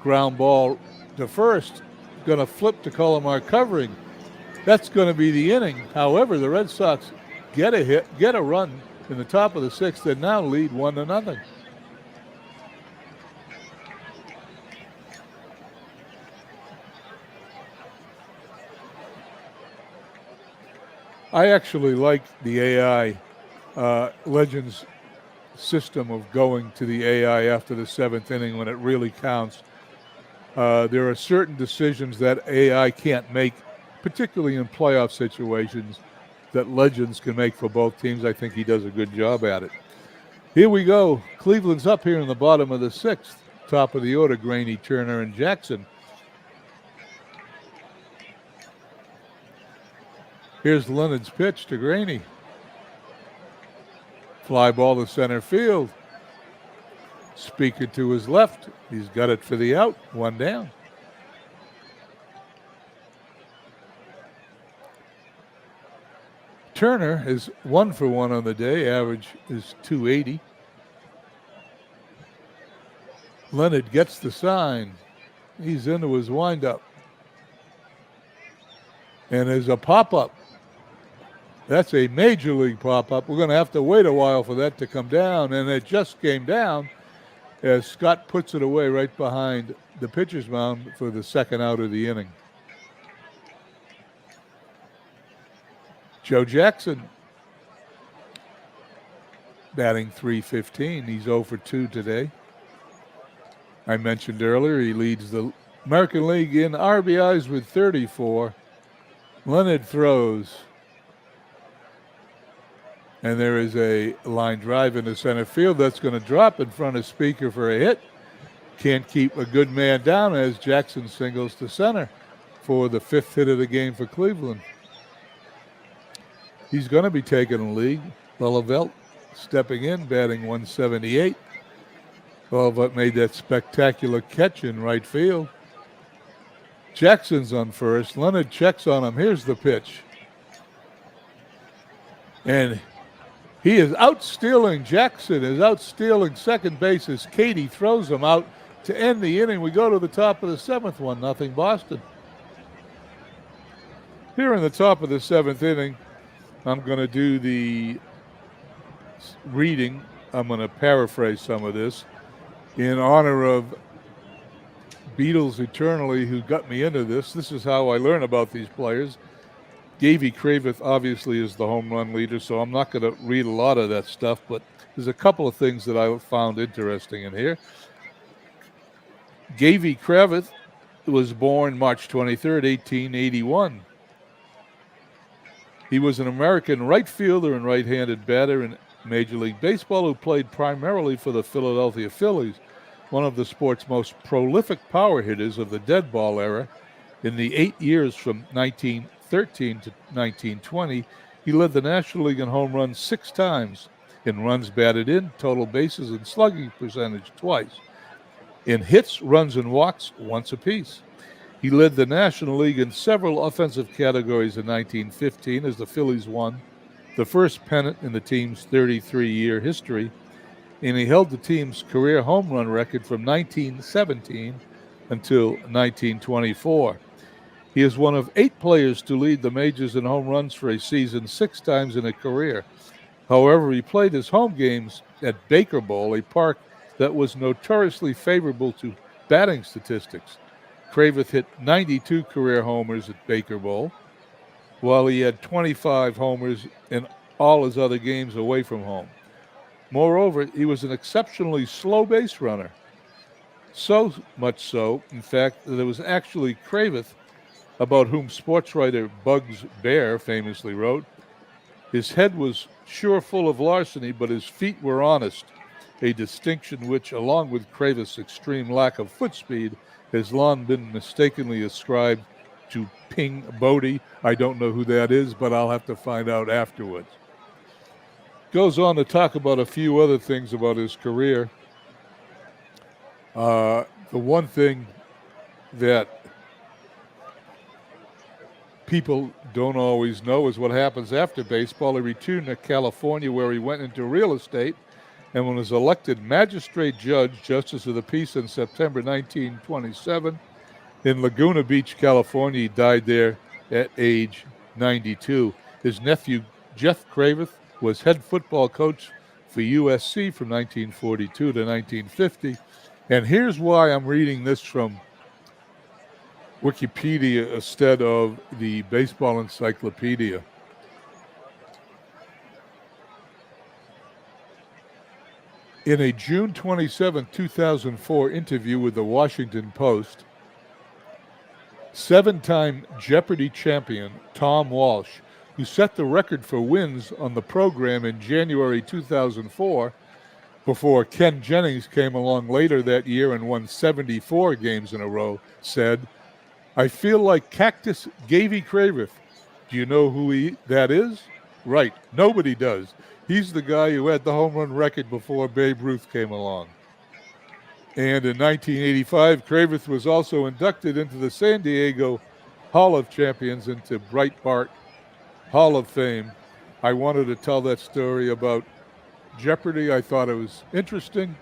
Speaker 1: Ground ball to first. Going to flip to Colomar covering. That's going to be the inning. However, the Red Sox get a hit, get a run in the top of the sixth, and now lead 1-0. I actually like the AI Legends system of going to the AI after the seventh inning when it really counts. There are certain decisions that AI can't make, particularly in playoff situations, that Legends can make for both teams. I think he does a good job at it. Here we go. Cleveland's up here in the bottom of the sixth. Top of the order, Graney, Turner, and Jackson. Here's Leonard's pitch to Graney. Fly ball to center field. Speaker to his left. He's got it for the out. One down. Turner is 1 for 1 on the day. Average is 280. Leonard gets the sign. He's into his windup. And there's a pop-up. That's a major league pop-up. We're going to have to wait a while for that to come down, and it just came down as Scott puts it away right behind the pitcher's mound for the second out of the inning. Joe Jackson batting .315. He's 0 for 2 today. I mentioned earlier he leads the American League in RBIs with 34. Leonard throws. And there is a line drive into center field that's going to drop in front of Speaker for a hit. Can't keep a good man down as Jackson singles to center for the fifth hit of the game for Cleveland. He's going to be taking the lead. Lillevelt stepping in, batting .178. Lillevelt made that spectacular catch in right field. Jackson's on first. Leonard checks on him. Here's the pitch. And he is outstealing. Jackson is outstealing second base as Katie throws him out to end the inning. We go to the top of the seventh, 1-0 Boston. Here in the top of the seventh inning, I'm going to do the reading. I'm going to paraphrase some of this in honor of Beatles Eternally, who got me into this. This is how I learn about these players. Davey Kravitz obviously is the home run leader, so I'm not going to read a lot of that stuff, but there's a couple of things that I found interesting in here. Davey Kravitz was born March 23rd, 1881. He was an American right fielder and right-handed batter in Major League Baseball who played primarily for the Philadelphia Phillies, one of the sport's most prolific power hitters of the dead ball era. In the 8 years from 1913 to 1920, he led the National League in home runs 6 times, in runs batted in, total bases, and slugging percentage twice, in hits, runs, and walks once apiece. He led the National League in several offensive categories in 1915 as the Phillies won the first pennant in the team's 33-year history, and he held the team's career home run record from 1917 until 1924. He is one of 8 players to lead the majors in home runs for a season 6 times in a career. However, he played his home games at Baker Bowl, a park that was notoriously favorable to batting statistics. Cravath hit 92 career homers at Baker Bowl, while he had 25 homers in all his other games away from home. Moreover, he was an exceptionally slow base runner. So much so, in fact, that it was actually Cravath, about whom sports writer Bugs Bear famously wrote, "His head was sure full of larceny, but his feet were honest," a distinction which, along with Cravath's extreme lack of foot speed, has long been mistakenly ascribed to Ping Bodie. I don't know who that is, but I'll have to find out afterwards. Goes on to talk about a few other things about his career. The one thing that people don't always know is what happens after baseball. He returned to California, where he went into real estate and was elected magistrate judge, justice of the peace, in September 1927. In Laguna Beach, California, he died there at age 92. His nephew, Jeff Cravath, was head football coach for USC from 1942 to 1950. And here's why I'm reading this from Wikipedia instead of the Baseball Encyclopedia. In a June 27, 2004 interview with the Washington Post, 7-time Jeopardy champion Tom Walsh, who set the record for wins on the program in January 2004, before Ken Jennings came along later that year and won 74 games in a row, said, "I feel like Cactus Gavy Cravath. Do you know who that is? Right, nobody does. He's the guy who had the home run record before Babe Ruth came along." And in 1985, Cravath was also inducted into the San Diego Hall of Champions, into Breitbart Hall of Fame. I wanted to tell that story about Jeopardy. I thought it was interesting.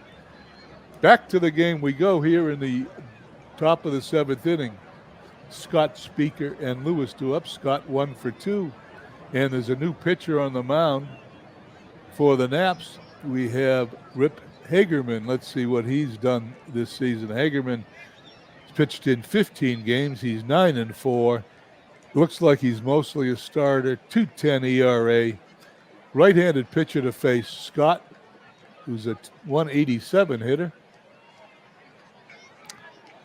Speaker 1: Back to the game we go here in the top of the 7th inning. Scott Speaker and Lewis do up. Scott 1 for 2. And there's a new pitcher on the mound for the Naps. We have Rip Hagerman. Let's see what he's done this season. Hagerman pitched in 15 games. He's 9-4. Looks like he's mostly a starter. 2.10 ERA. Right-handed pitcher to face Scott, who's a 187 hitter.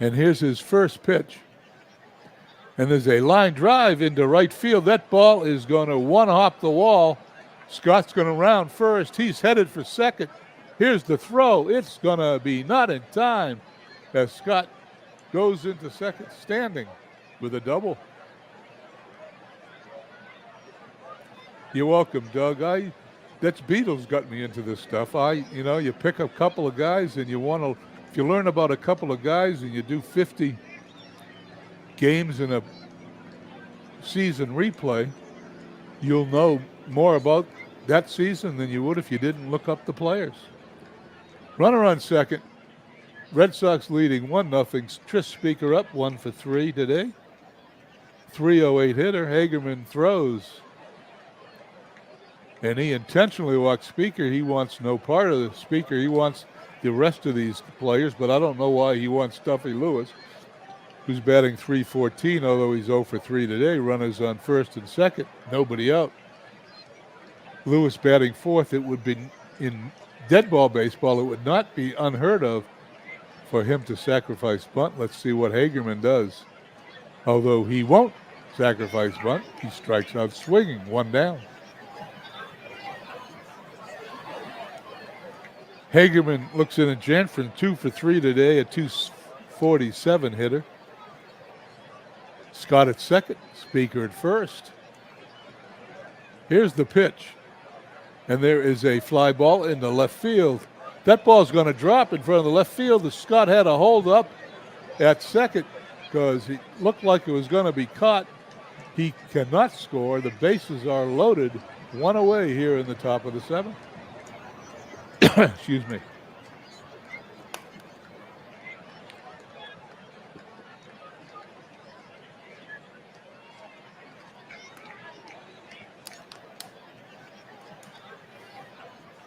Speaker 1: And here's his first pitch. And there's a line drive into right field. That ball is going to one-hop the wall. Scott's going to round first. He's headed for second. Here's the throw. It's going to be not in time as Scott goes into second, standing with a double. You're welcome, Doug. That's Beatles got me into this stuff. You pick a couple of guys and if you learn about a couple of guys and you do 50 games in a season replay, you'll know more about that season than you would if you didn't look up the players. Runner on second. Red Sox leading 1-0. Tris Speaker up 1 for 3 today. 308 hitter. Hagerman throws. And he intentionally walked Speaker. He wants no part of the Speaker. He wants the rest of these players, but I don't know why he wants Stuffy Lewis, who's batting .314, although he's 0 for 3 today. Runners on first and second, nobody out. Lewis batting fourth. It would be, in dead ball baseball, it would not be unheard of for him to sacrifice bunt. Let's see what Hagerman does. Although he won't sacrifice bunt, he strikes out swinging, 1 down. Hagerman looks in at Janfrin, 2 for 3 today, a 247 hitter. Scott at second, Speaker at first. Here's the pitch. And there is a fly ball into left field. That ball's going to drop in front of the left field. Scott had a hold up at second because he looked like it was going to be caught. He cannot score. The bases are loaded. 1 away here in the top of the 7th. Excuse me.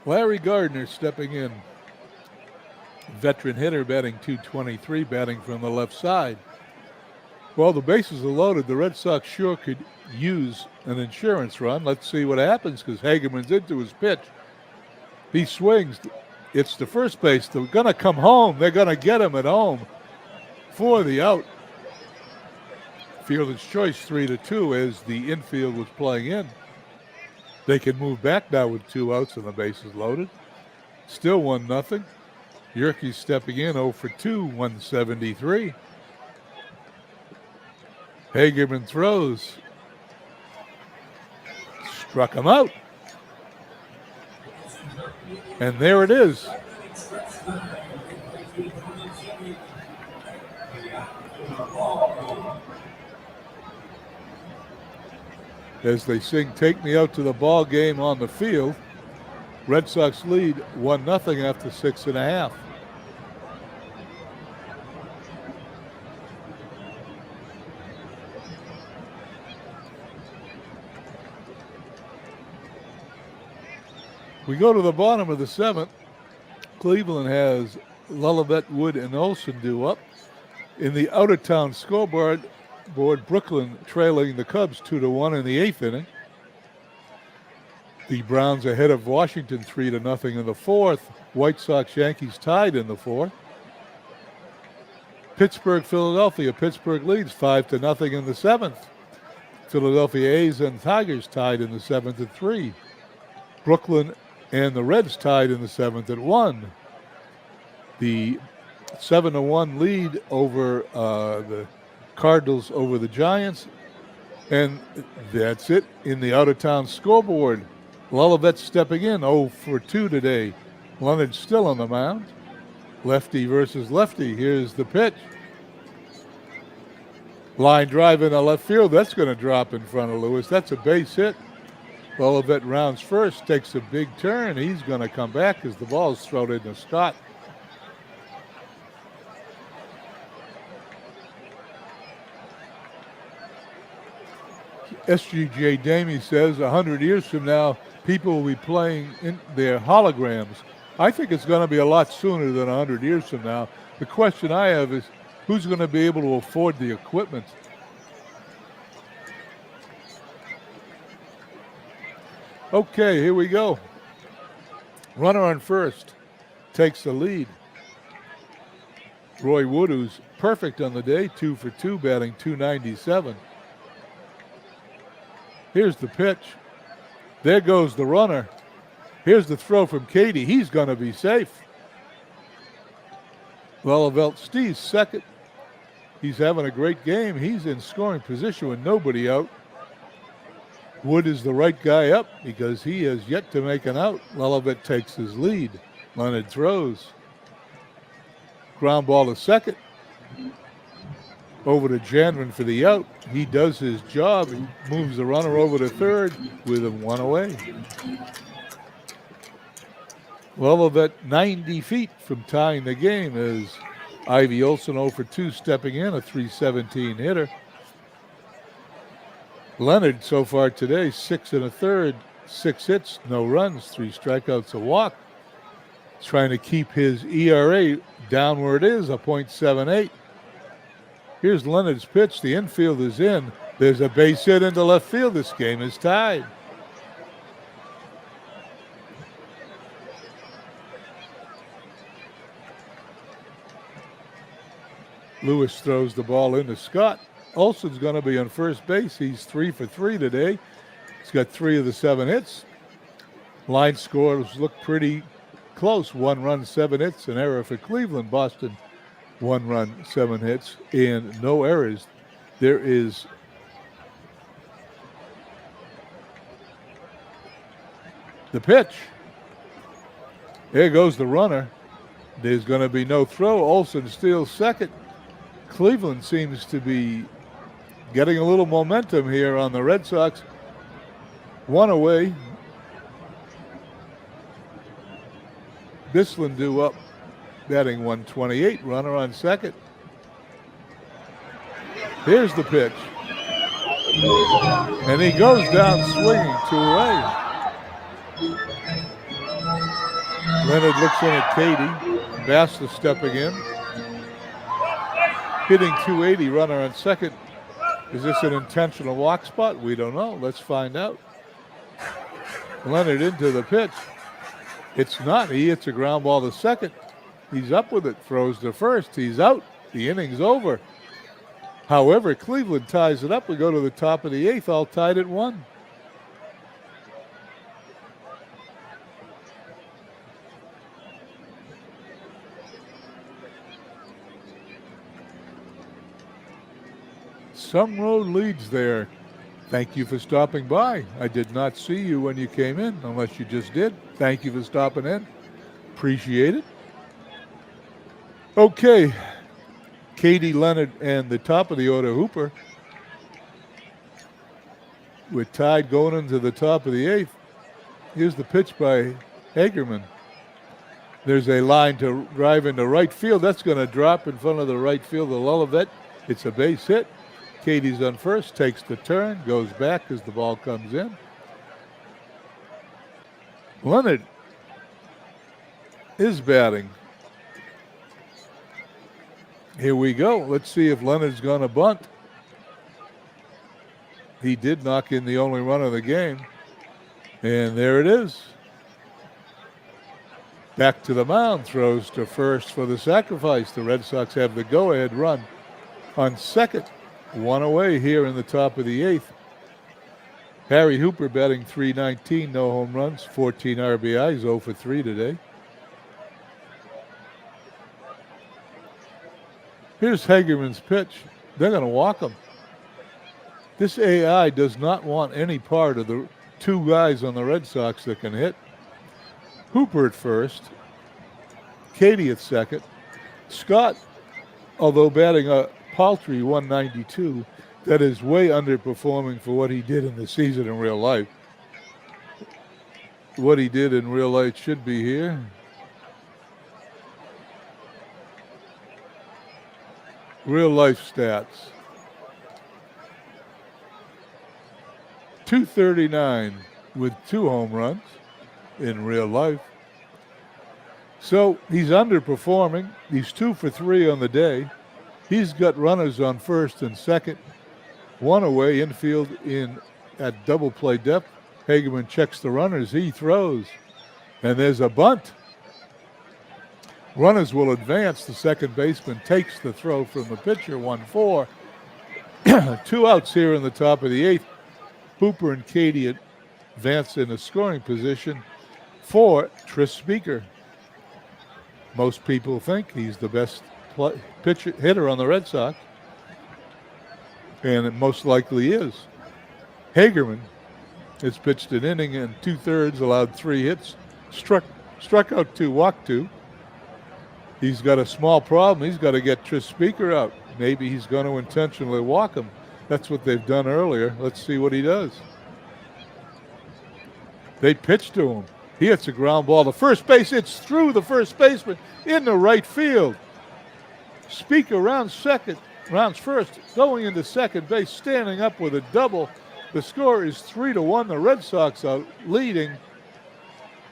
Speaker 1: Larry Gardner stepping in. Veteran hitter, batting .223, batting from the left side. Well, the bases are loaded. The Red Sox sure could use an insurance run. Let's see what happens, because Hagerman's into his pitch. He swings. It's the first base. They're going to come home. They're going to get him at home for the out. Fielder's choice 3-2 as the infield was playing in. They can move back now with 2 outs and the bases loaded. Still 1-0. Yerke's stepping in 0 for 2, 173. Hagerman throws. Struck him out. And there it is. As they sing "Take Me Out to the Ball Game" on the field, Red Sox lead 1-0 after 6.5. We go to the bottom of the 7th. Cleveland has Lullavet, Wood, and Olson due up. In the out-of-town scoreboard, Brooklyn trailing the Cubs 2-1 in the 8th inning. The Browns ahead of Washington 3-0 in the 4th. White Sox, Yankees tied in the 4th. Pittsburgh, Philadelphia. Pittsburgh leads 5-0 in the 7th. Philadelphia A's and Tigers tied in the 7th at 3. Brooklyn and the Reds tied in the 7th at 1. The 7-1 lead over the Cardinals over the Giants. And that's it in the out-of-town scoreboard. Lullavet stepping in 0 for 2 today. Leonard still on the mound. Lefty versus lefty. Here's the pitch. Line drive into left field. That's going to drop in front of Lewis. That's a base hit. Lullavet rounds first, takes a big turn. He's going to come back as the ball's thrown into Scott. SGJ Damey says 100 years from now, people will be playing in their holograms. I think it's going to be a lot sooner than 100 years from now. The question I have is, who's going to be able to afford the equipment? Okay, here we go. Runner on first takes the lead. Roy Wood, who's perfect on the day, 2 for 2, batting .297. Here's the pitch. There goes the runner. Here's the throw from Katie. He's going to be safe. Lullavet Steve's second. He's having a great game. He's in scoring position with nobody out. Wood is the right guy up because he has yet to make an out. Lullavet takes his lead. Leonard throws. Ground ball to second. Over to Janvin for the out. He does his job. He moves the runner over to third with him 1 away. Lullavet 90 feet from tying the game as Ivy Olson 0 for 2 stepping in, a .317 hitter. Leonard so far today, 6 1/3, 6 hits, no runs, 3 strikeouts, a walk. He's trying to keep his ERA down where it is, a .78. Here's Leonard's pitch. The infield is in. There's a base hit into left field. This game is tied. Lewis throws the ball into Scott. Olson's going to be on first base. He's 3 for 3 today. He's got 3 of the 7 hits. Line scores look pretty close. 1 run, 7 hits, an error for Cleveland. Boston, 1 run, 7 hits, and no errors. There is the pitch. There goes the runner. There's going to be no throw. Olson steals second. Cleveland seems to be getting a little momentum here on the Red Sox. 1 away. Bislin due up, batting 128. Runner on second. Here's the pitch. And he goes down swinging, 2 away. Leonard looks in at Katie. Basta stepping in. Hitting .280, runner on second. Is this an intentional walk spot? We don't know. Let's find out. Leonard into the pitch. It's not. He hits a ground ball to second. He's up with it. Throws to first. He's out. The inning's over. However, Cleveland ties it up. We go to the top of the eighth, all tied at 1. Some road leads there. Thank you for stopping by. I did not see you when you came in, unless you just did. Thank you for stopping in. Appreciate it. Okay. Katie, Leonard, and the top of the order, Hooper. We're tied going into the top of the eighth. Here's the pitch by Hagerman. There's a line to drive into right field. That's going to drop in front of the right field, the Lullavet. It's a base hit. Katie's on first, takes the turn, goes back as the ball comes in. Leonard is batting. Here we go. Let's see if Leonard's going to bunt. He did knock in the only run of the game. And there it is. Back to the mound, throws to first for the sacrifice. The Red Sox have the go-ahead run on second. 1 away here in the top of the eighth. Harry Hooper batting .319, no home runs, 14 RBIs, 0 for 3 today. Here's Hagerman's pitch. They're going to walk him. This AI does not want any part of the two guys on the Red Sox that can hit. Hooper at first. Katie at second. Scott, although batting a paltry .192, that is way underperforming for what he did in the season in real life. What he did in real life should be here. Real life stats. .239 with 2 home runs in real life. So he's underperforming. He's 2 for 3 on the day. He's got runners on first and second. 1 away, infield at double play depth. Hagerman checks the runners. He throws. And there's a bunt. Runners will advance. The second baseman takes the throw from the pitcher, 1-4. 2 outs here in the top of the eighth. Hooper and Katie advance in a scoring position for Tris Speaker. Most people think he's the best hitter on the Red Sox, and it most likely is. Hagerman has pitched an inning and 2/3, allowed 3 hits, struck out 2, walked 2. He's got a small problem. He's got to get Tris Speaker out. Maybe he's going to intentionally walk him. That's what they've done earlier. Let's see what he does. They pitch to him. He hits a ground ball to first base. It's through the first baseman into right field. Speaker rounds first, going into second base, standing up with a double. The score is 3-1. The Red Sox are leading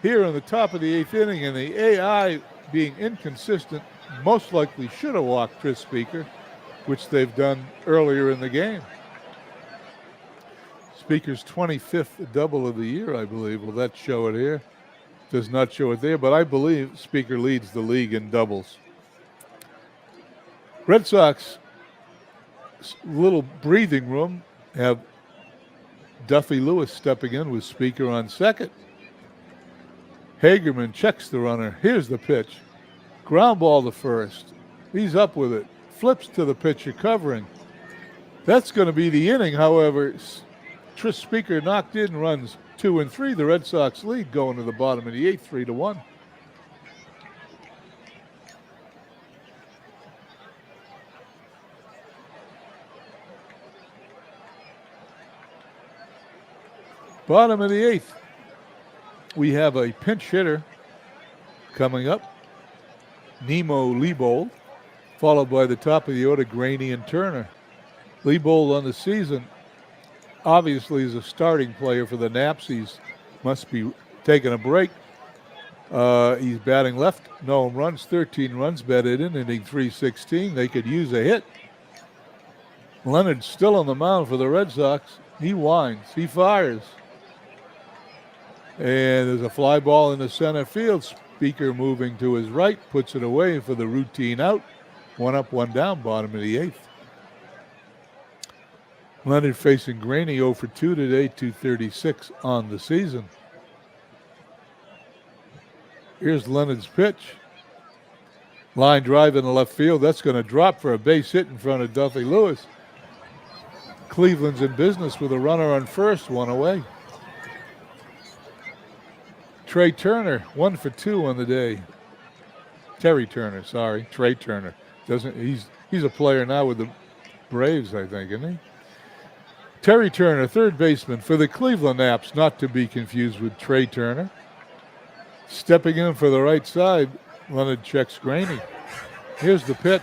Speaker 1: here in the top of the eighth inning, and the AI, being inconsistent, most likely should have walked Tris Speaker, which they've done earlier in the game. Speaker's 25th double of the year, I believe. Will that show it here? Does not show it there, but I believe Speaker leads the league in doubles. Red Sox, little breathing room, have Duffy Lewis stepping in with Speaker on second. Hagerman checks the runner. Here's the pitch. Ground ball to first. He's up with it. Flips to the pitcher covering. That's going to be the inning. However, Tris Speaker knocked in runs 2 and 3. The Red Sox lead going to the bottom of the eighth, 3-1. Bottom of the eighth. We have a pinch hitter coming up, Nemo Leibold, followed by the top of the order, Graney and Turner. Leibold on the season obviously is a starting player for the Napsies. Must be taking a break. He's batting left, no runs, 13 runs batted in, inning 316. They could use a hit. Leonard's still on the mound for the Red Sox. He winds, he fires. And there's a fly ball in the center field. Speaker moving to his right, puts it away for the routine out. 1 up, 1 down, bottom of the 8th. Leonard facing Graney 0 for 2 today, 236 on the season. Here's Leonard's pitch. Line drive in the left field. That's going to drop for a base hit in front of Duffy Lewis. Cleveland's in business with a runner on first, 1 away. Trey Turner, 1 for 2 on the day. Terry Turner, sorry. Trey Turner. He's a player now with the Braves, I think, isn't he? Terry Turner, third baseman for the Cleveland Naps, not to be confused with Trey Turner. Stepping in for the right side, Leonard checks Graney. Here's the pitch.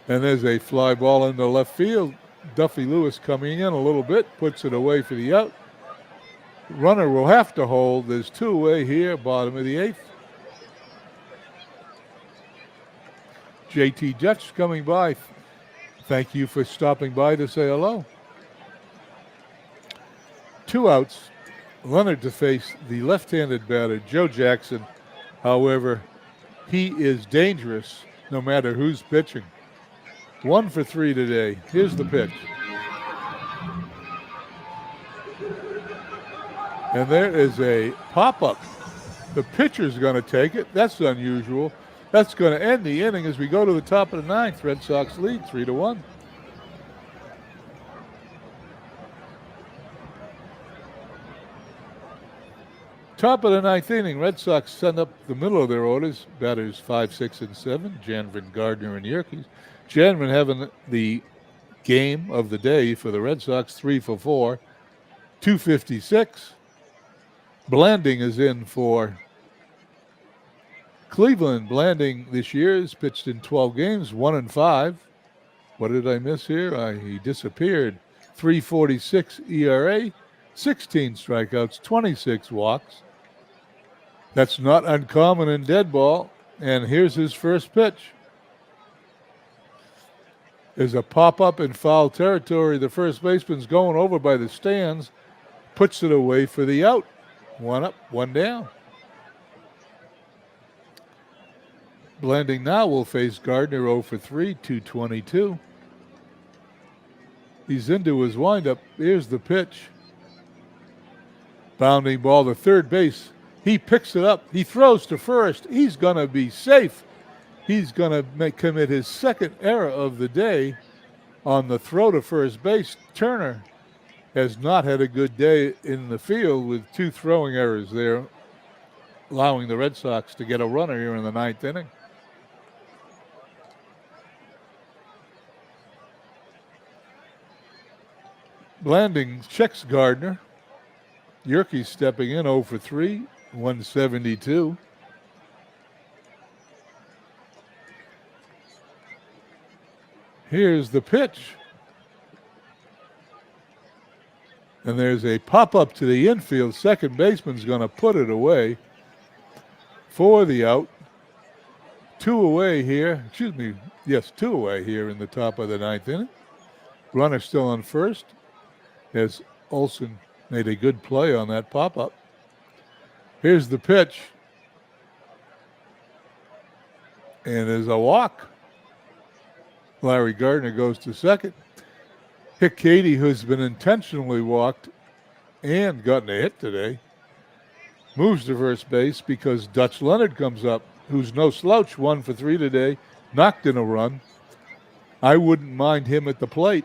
Speaker 1: And there's a fly ball into left field. Duffy Lewis coming in a little bit, puts it away for the out. Runner will have to hold. There's 2 away here, bottom of the 8th. JT Dutch coming by. Thank you for stopping by to say hello. 2 outs. Leonard to face the left-handed batter, Joe Jackson. However, he is dangerous no matter who's pitching. 1 for 3 today. Here's the pitch. And there is a pop-up. The pitcher's going to take it. That's unusual. That's going to end the inning as we go to the top of the 9th. Red Sox lead 3-1. Top of the 9th inning, Red Sox send up the middle of their orders. Batters 5, 6, and 7. Janvin, Gardner, and Yerkes. Janvin having the game of the day for the Red Sox, 3 for 4, 256. Blanding is in for Cleveland. Blanding this year has pitched in 12 games, 1 and 5. What did I miss here? He disappeared. 3.46 ERA, 16 strikeouts, 26 walks. That's not uncommon in dead ball. And here's his first pitch. There's a pop-up in foul territory. The first baseman's going over by the stands, puts it away for the out. 1 up, 1 down. Blanding now will face Gardner 0 for 3, 222. He's into his windup. Here's the pitch. Bounding ball to third base. He picks it up. He throws to first. He's going to be safe. He's going to commit his second error of the day on the throw to first base. Turner has not had a good day in the field with 2 throwing errors there, allowing the Red Sox to get a runner here in the 9th inning. Blanding checks Gardner. Yerkes stepping in 0 for 3, 172. Here's the pitch. And there's a pop-up to the infield. Second baseman's going to put it away for the out. 2 away here. 2 away here in the top of the 9th inning. Runner still on first as Olsen made a good play on that pop-up. Here's the pitch. And there's a walk. Larry Gardner goes to second. Hickady, who's been intentionally walked and gotten a hit today, moves to first base because Dutch Leonard comes up, who's no slouch, 1 for 3 today, knocked in a run. I wouldn't mind him at the plate.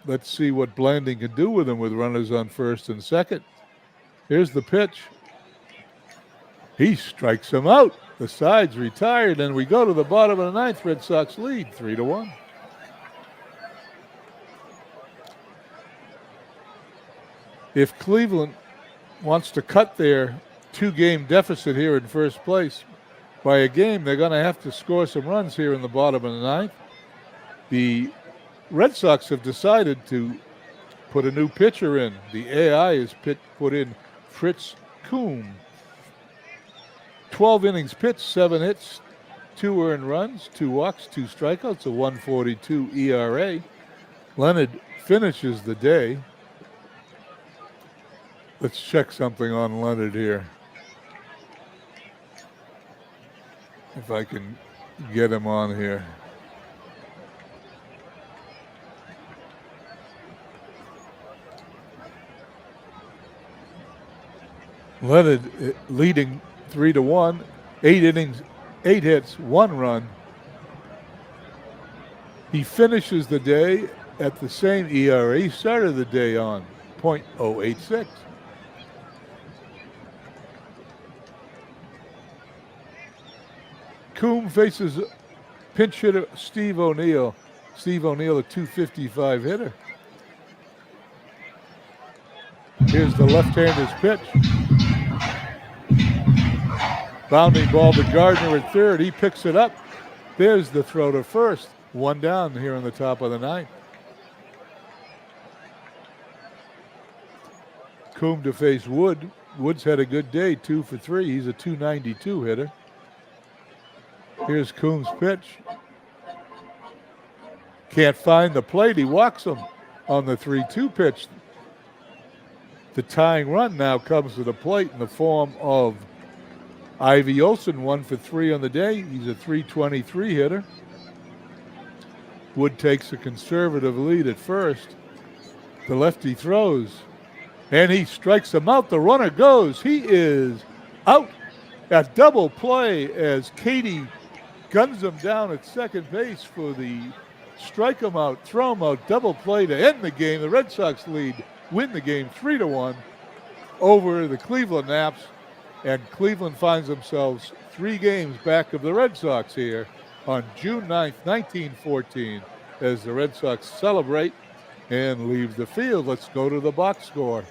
Speaker 1: Let's see what Blanding can do with him with runners on first and second. Here's the pitch. He strikes him out. The side's retired, and we go to the bottom of the 9th. Red Sox lead 3-1. If Cleveland wants to cut their 2-game deficit here in first place by a game, they're going to have to score some runs here in the bottom of the 9th. The Red Sox have decided to put a new pitcher in. The AI has put in Fritz Kuhn. 12 innings pitched, 7 hits, 2 earned runs, 2 walks, 2 strikeouts, a 1.42 ERA. Leonard finishes the day. Let's check something on Leonard here. If I can get him on here. Leonard leading 3-1, 8 innings, 8 hits, 1 run. He finishes the day at the same ERA he started the day on, .086. Coombe faces pinch hitter Steve O'Neill. Steve O'Neill, a .255 hitter. Here's the left-hander's pitch. Bounding ball to Gardner at third. He picks it up. There's the throw to first. 1 down here in the top of the ninth. Coombe to face Wood. Wood's had a good day, 2 for 3. He's a .292 hitter. Here's Coombe's pitch. Can't find the plate. He walks him on the 3-2 pitch. The tying run now comes to the plate in the form of Ivy Olson, 1 for 3 on the day. He's a .323 hitter. Wood takes a conservative lead at first. The lefty throws, and he strikes him out. The runner goes. He is out at double play as Katie guns him down at second base for the strike him out, throw him out, double play to end the game. The Red Sox win the game 3-1 over the Cleveland Naps, and Cleveland finds themselves 3 games back of the Red Sox here on June 9th, 1914, as the Red Sox celebrate and leave the field. Let's go to the box score.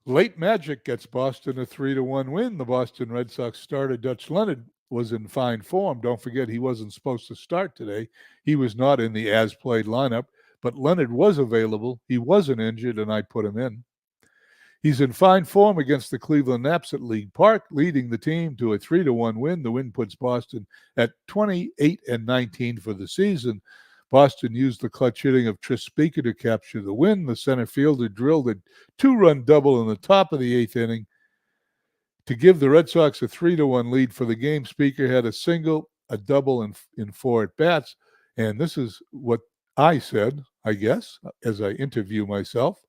Speaker 1: Late magic gets Boston a 3-1 win. The Boston Red Sox starter Dutch Leonard was in fine form. Don't forget, he wasn't supposed to start today. He was not in the as-played lineup, but Leonard was available. He wasn't injured, and I put him in. He's in fine form against the Cleveland Naps at League Park, leading the team to a 3-1 win. The win puts Boston at 28-19 for the season. Boston used the clutch hitting of Tris Speaker to capture the win. The center fielder drilled a 2-run double in the top of the 8th inning to give the Red Sox a 3-1 lead for the game. Speaker had a single, a double in 4 at-bats, and this is what I said, I guess, as I interview myself.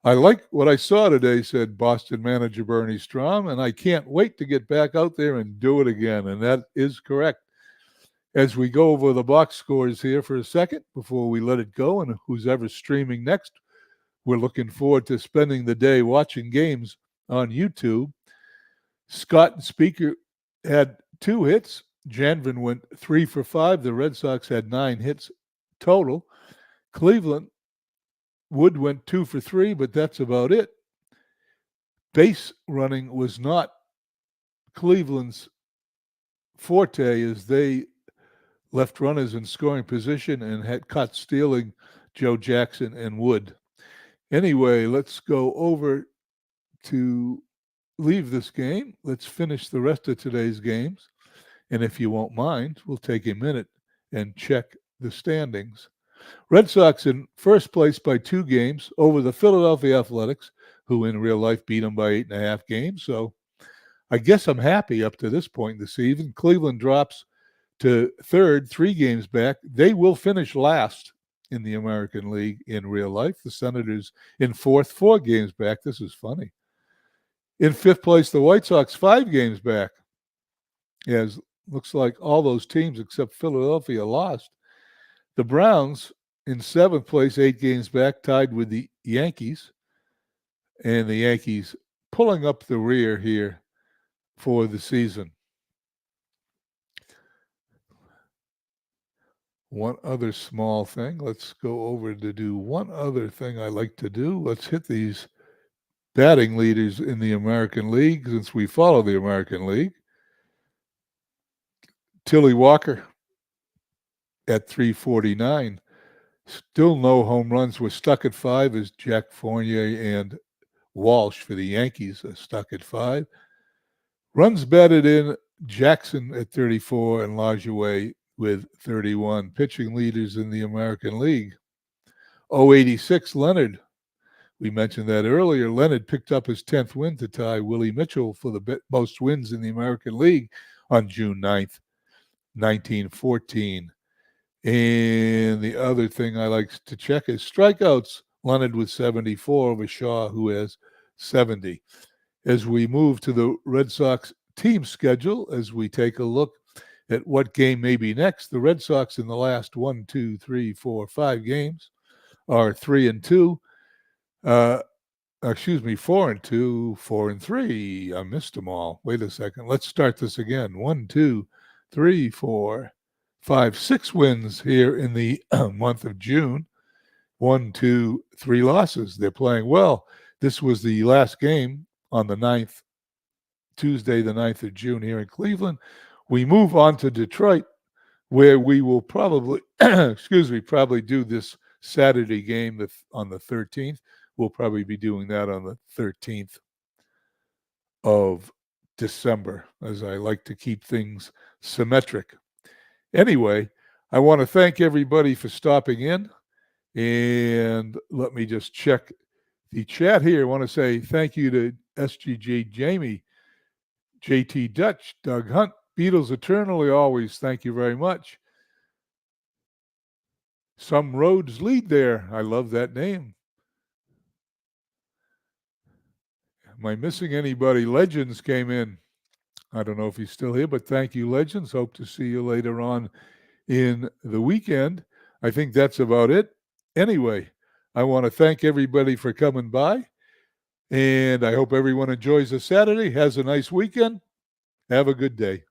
Speaker 1: I like what I saw today, said Boston manager Bernie Strom, and I can't wait to get back out there and do it again, and that is correct. As we go over the box scores here for a second before we let it go, and who's ever streaming next, we're looking forward to spending the day watching games on YouTube. Scott and Speaker had 2 hits. Janvin went 3 for 5. The Red Sox had 9 hits total. Cleveland, Wood went 2 for 3, but that's about it. Base running was not Cleveland's forte, as they left runners in scoring position and had caught stealing Joe Jackson and Wood. Anyway, let's go over to leave this game. Let's finish the rest of today's games. And if you won't mind, we'll take a minute and check the standings. Red Sox in first place by 2 games over the Philadelphia Athletics, who in real life beat them by 8.5 games. So I guess I'm happy up to this point this season. Cleveland drops to third, 3 games back. They will finish last in the American League in real life. The Senators in fourth, 4 games back. This is funny. In fifth place, the White Sox 5 games back. As looks like all those teams except Philadelphia lost. The Browns in 7th place, 8 games back, tied with the Yankees. And the Yankees pulling up the rear here for the season. One other small thing. Let's go over to do one other thing I like to do. Let's hit these batting leaders in the American League, since we follow the American League. Tilly Walker at 349. Still no home runs. We're stuck at 5 as Jack Fournier and Walsh for the Yankees are stuck at 5. Runs batted in, Jackson at 34 and Lajoie with 31. Pitching leaders in the American League. 086, Leonard. We mentioned that earlier. Leonard picked up his 10th win to tie Willie Mitchell for the most wins in the American League on June 9th, 1914. And the other thing I like to check is strikeouts. Leonard with 74 over Shaw, who has 70. As we move to the Red Sox team schedule, as we take a look at what game may be next, the Red Sox in the last 5 games are 3-2. 4-2, 4-3. I missed them all. Wait a second. Let's start this again. 1, 2, 3, 4, 5, 6 wins here in the month of June. 1, 2, 3 losses. They're playing well. This was the last game on the 9th, Tuesday, the 9th of June here in Cleveland. We move on to Detroit, where we will probably, probably do this Saturday game on the 13th. We'll probably be doing that on the 13th of December, as I like to keep things symmetric. Anyway, I want to thank everybody for stopping in. And let me just check the chat here. I want to say thank you to SGJ Jamie, JT Dutch, Doug Hunt, Beatles Eternally Always. Thank you very much. Some roads lead there. I love that name. Am I missing anybody? Legends came in. I don't know if he's still here, but thank you, Legends. Hope to see you later on in the weekend. I think that's about it. Anyway, I want to thank everybody for coming by, and I hope everyone enjoys the Saturday, has a nice weekend. Have a good day.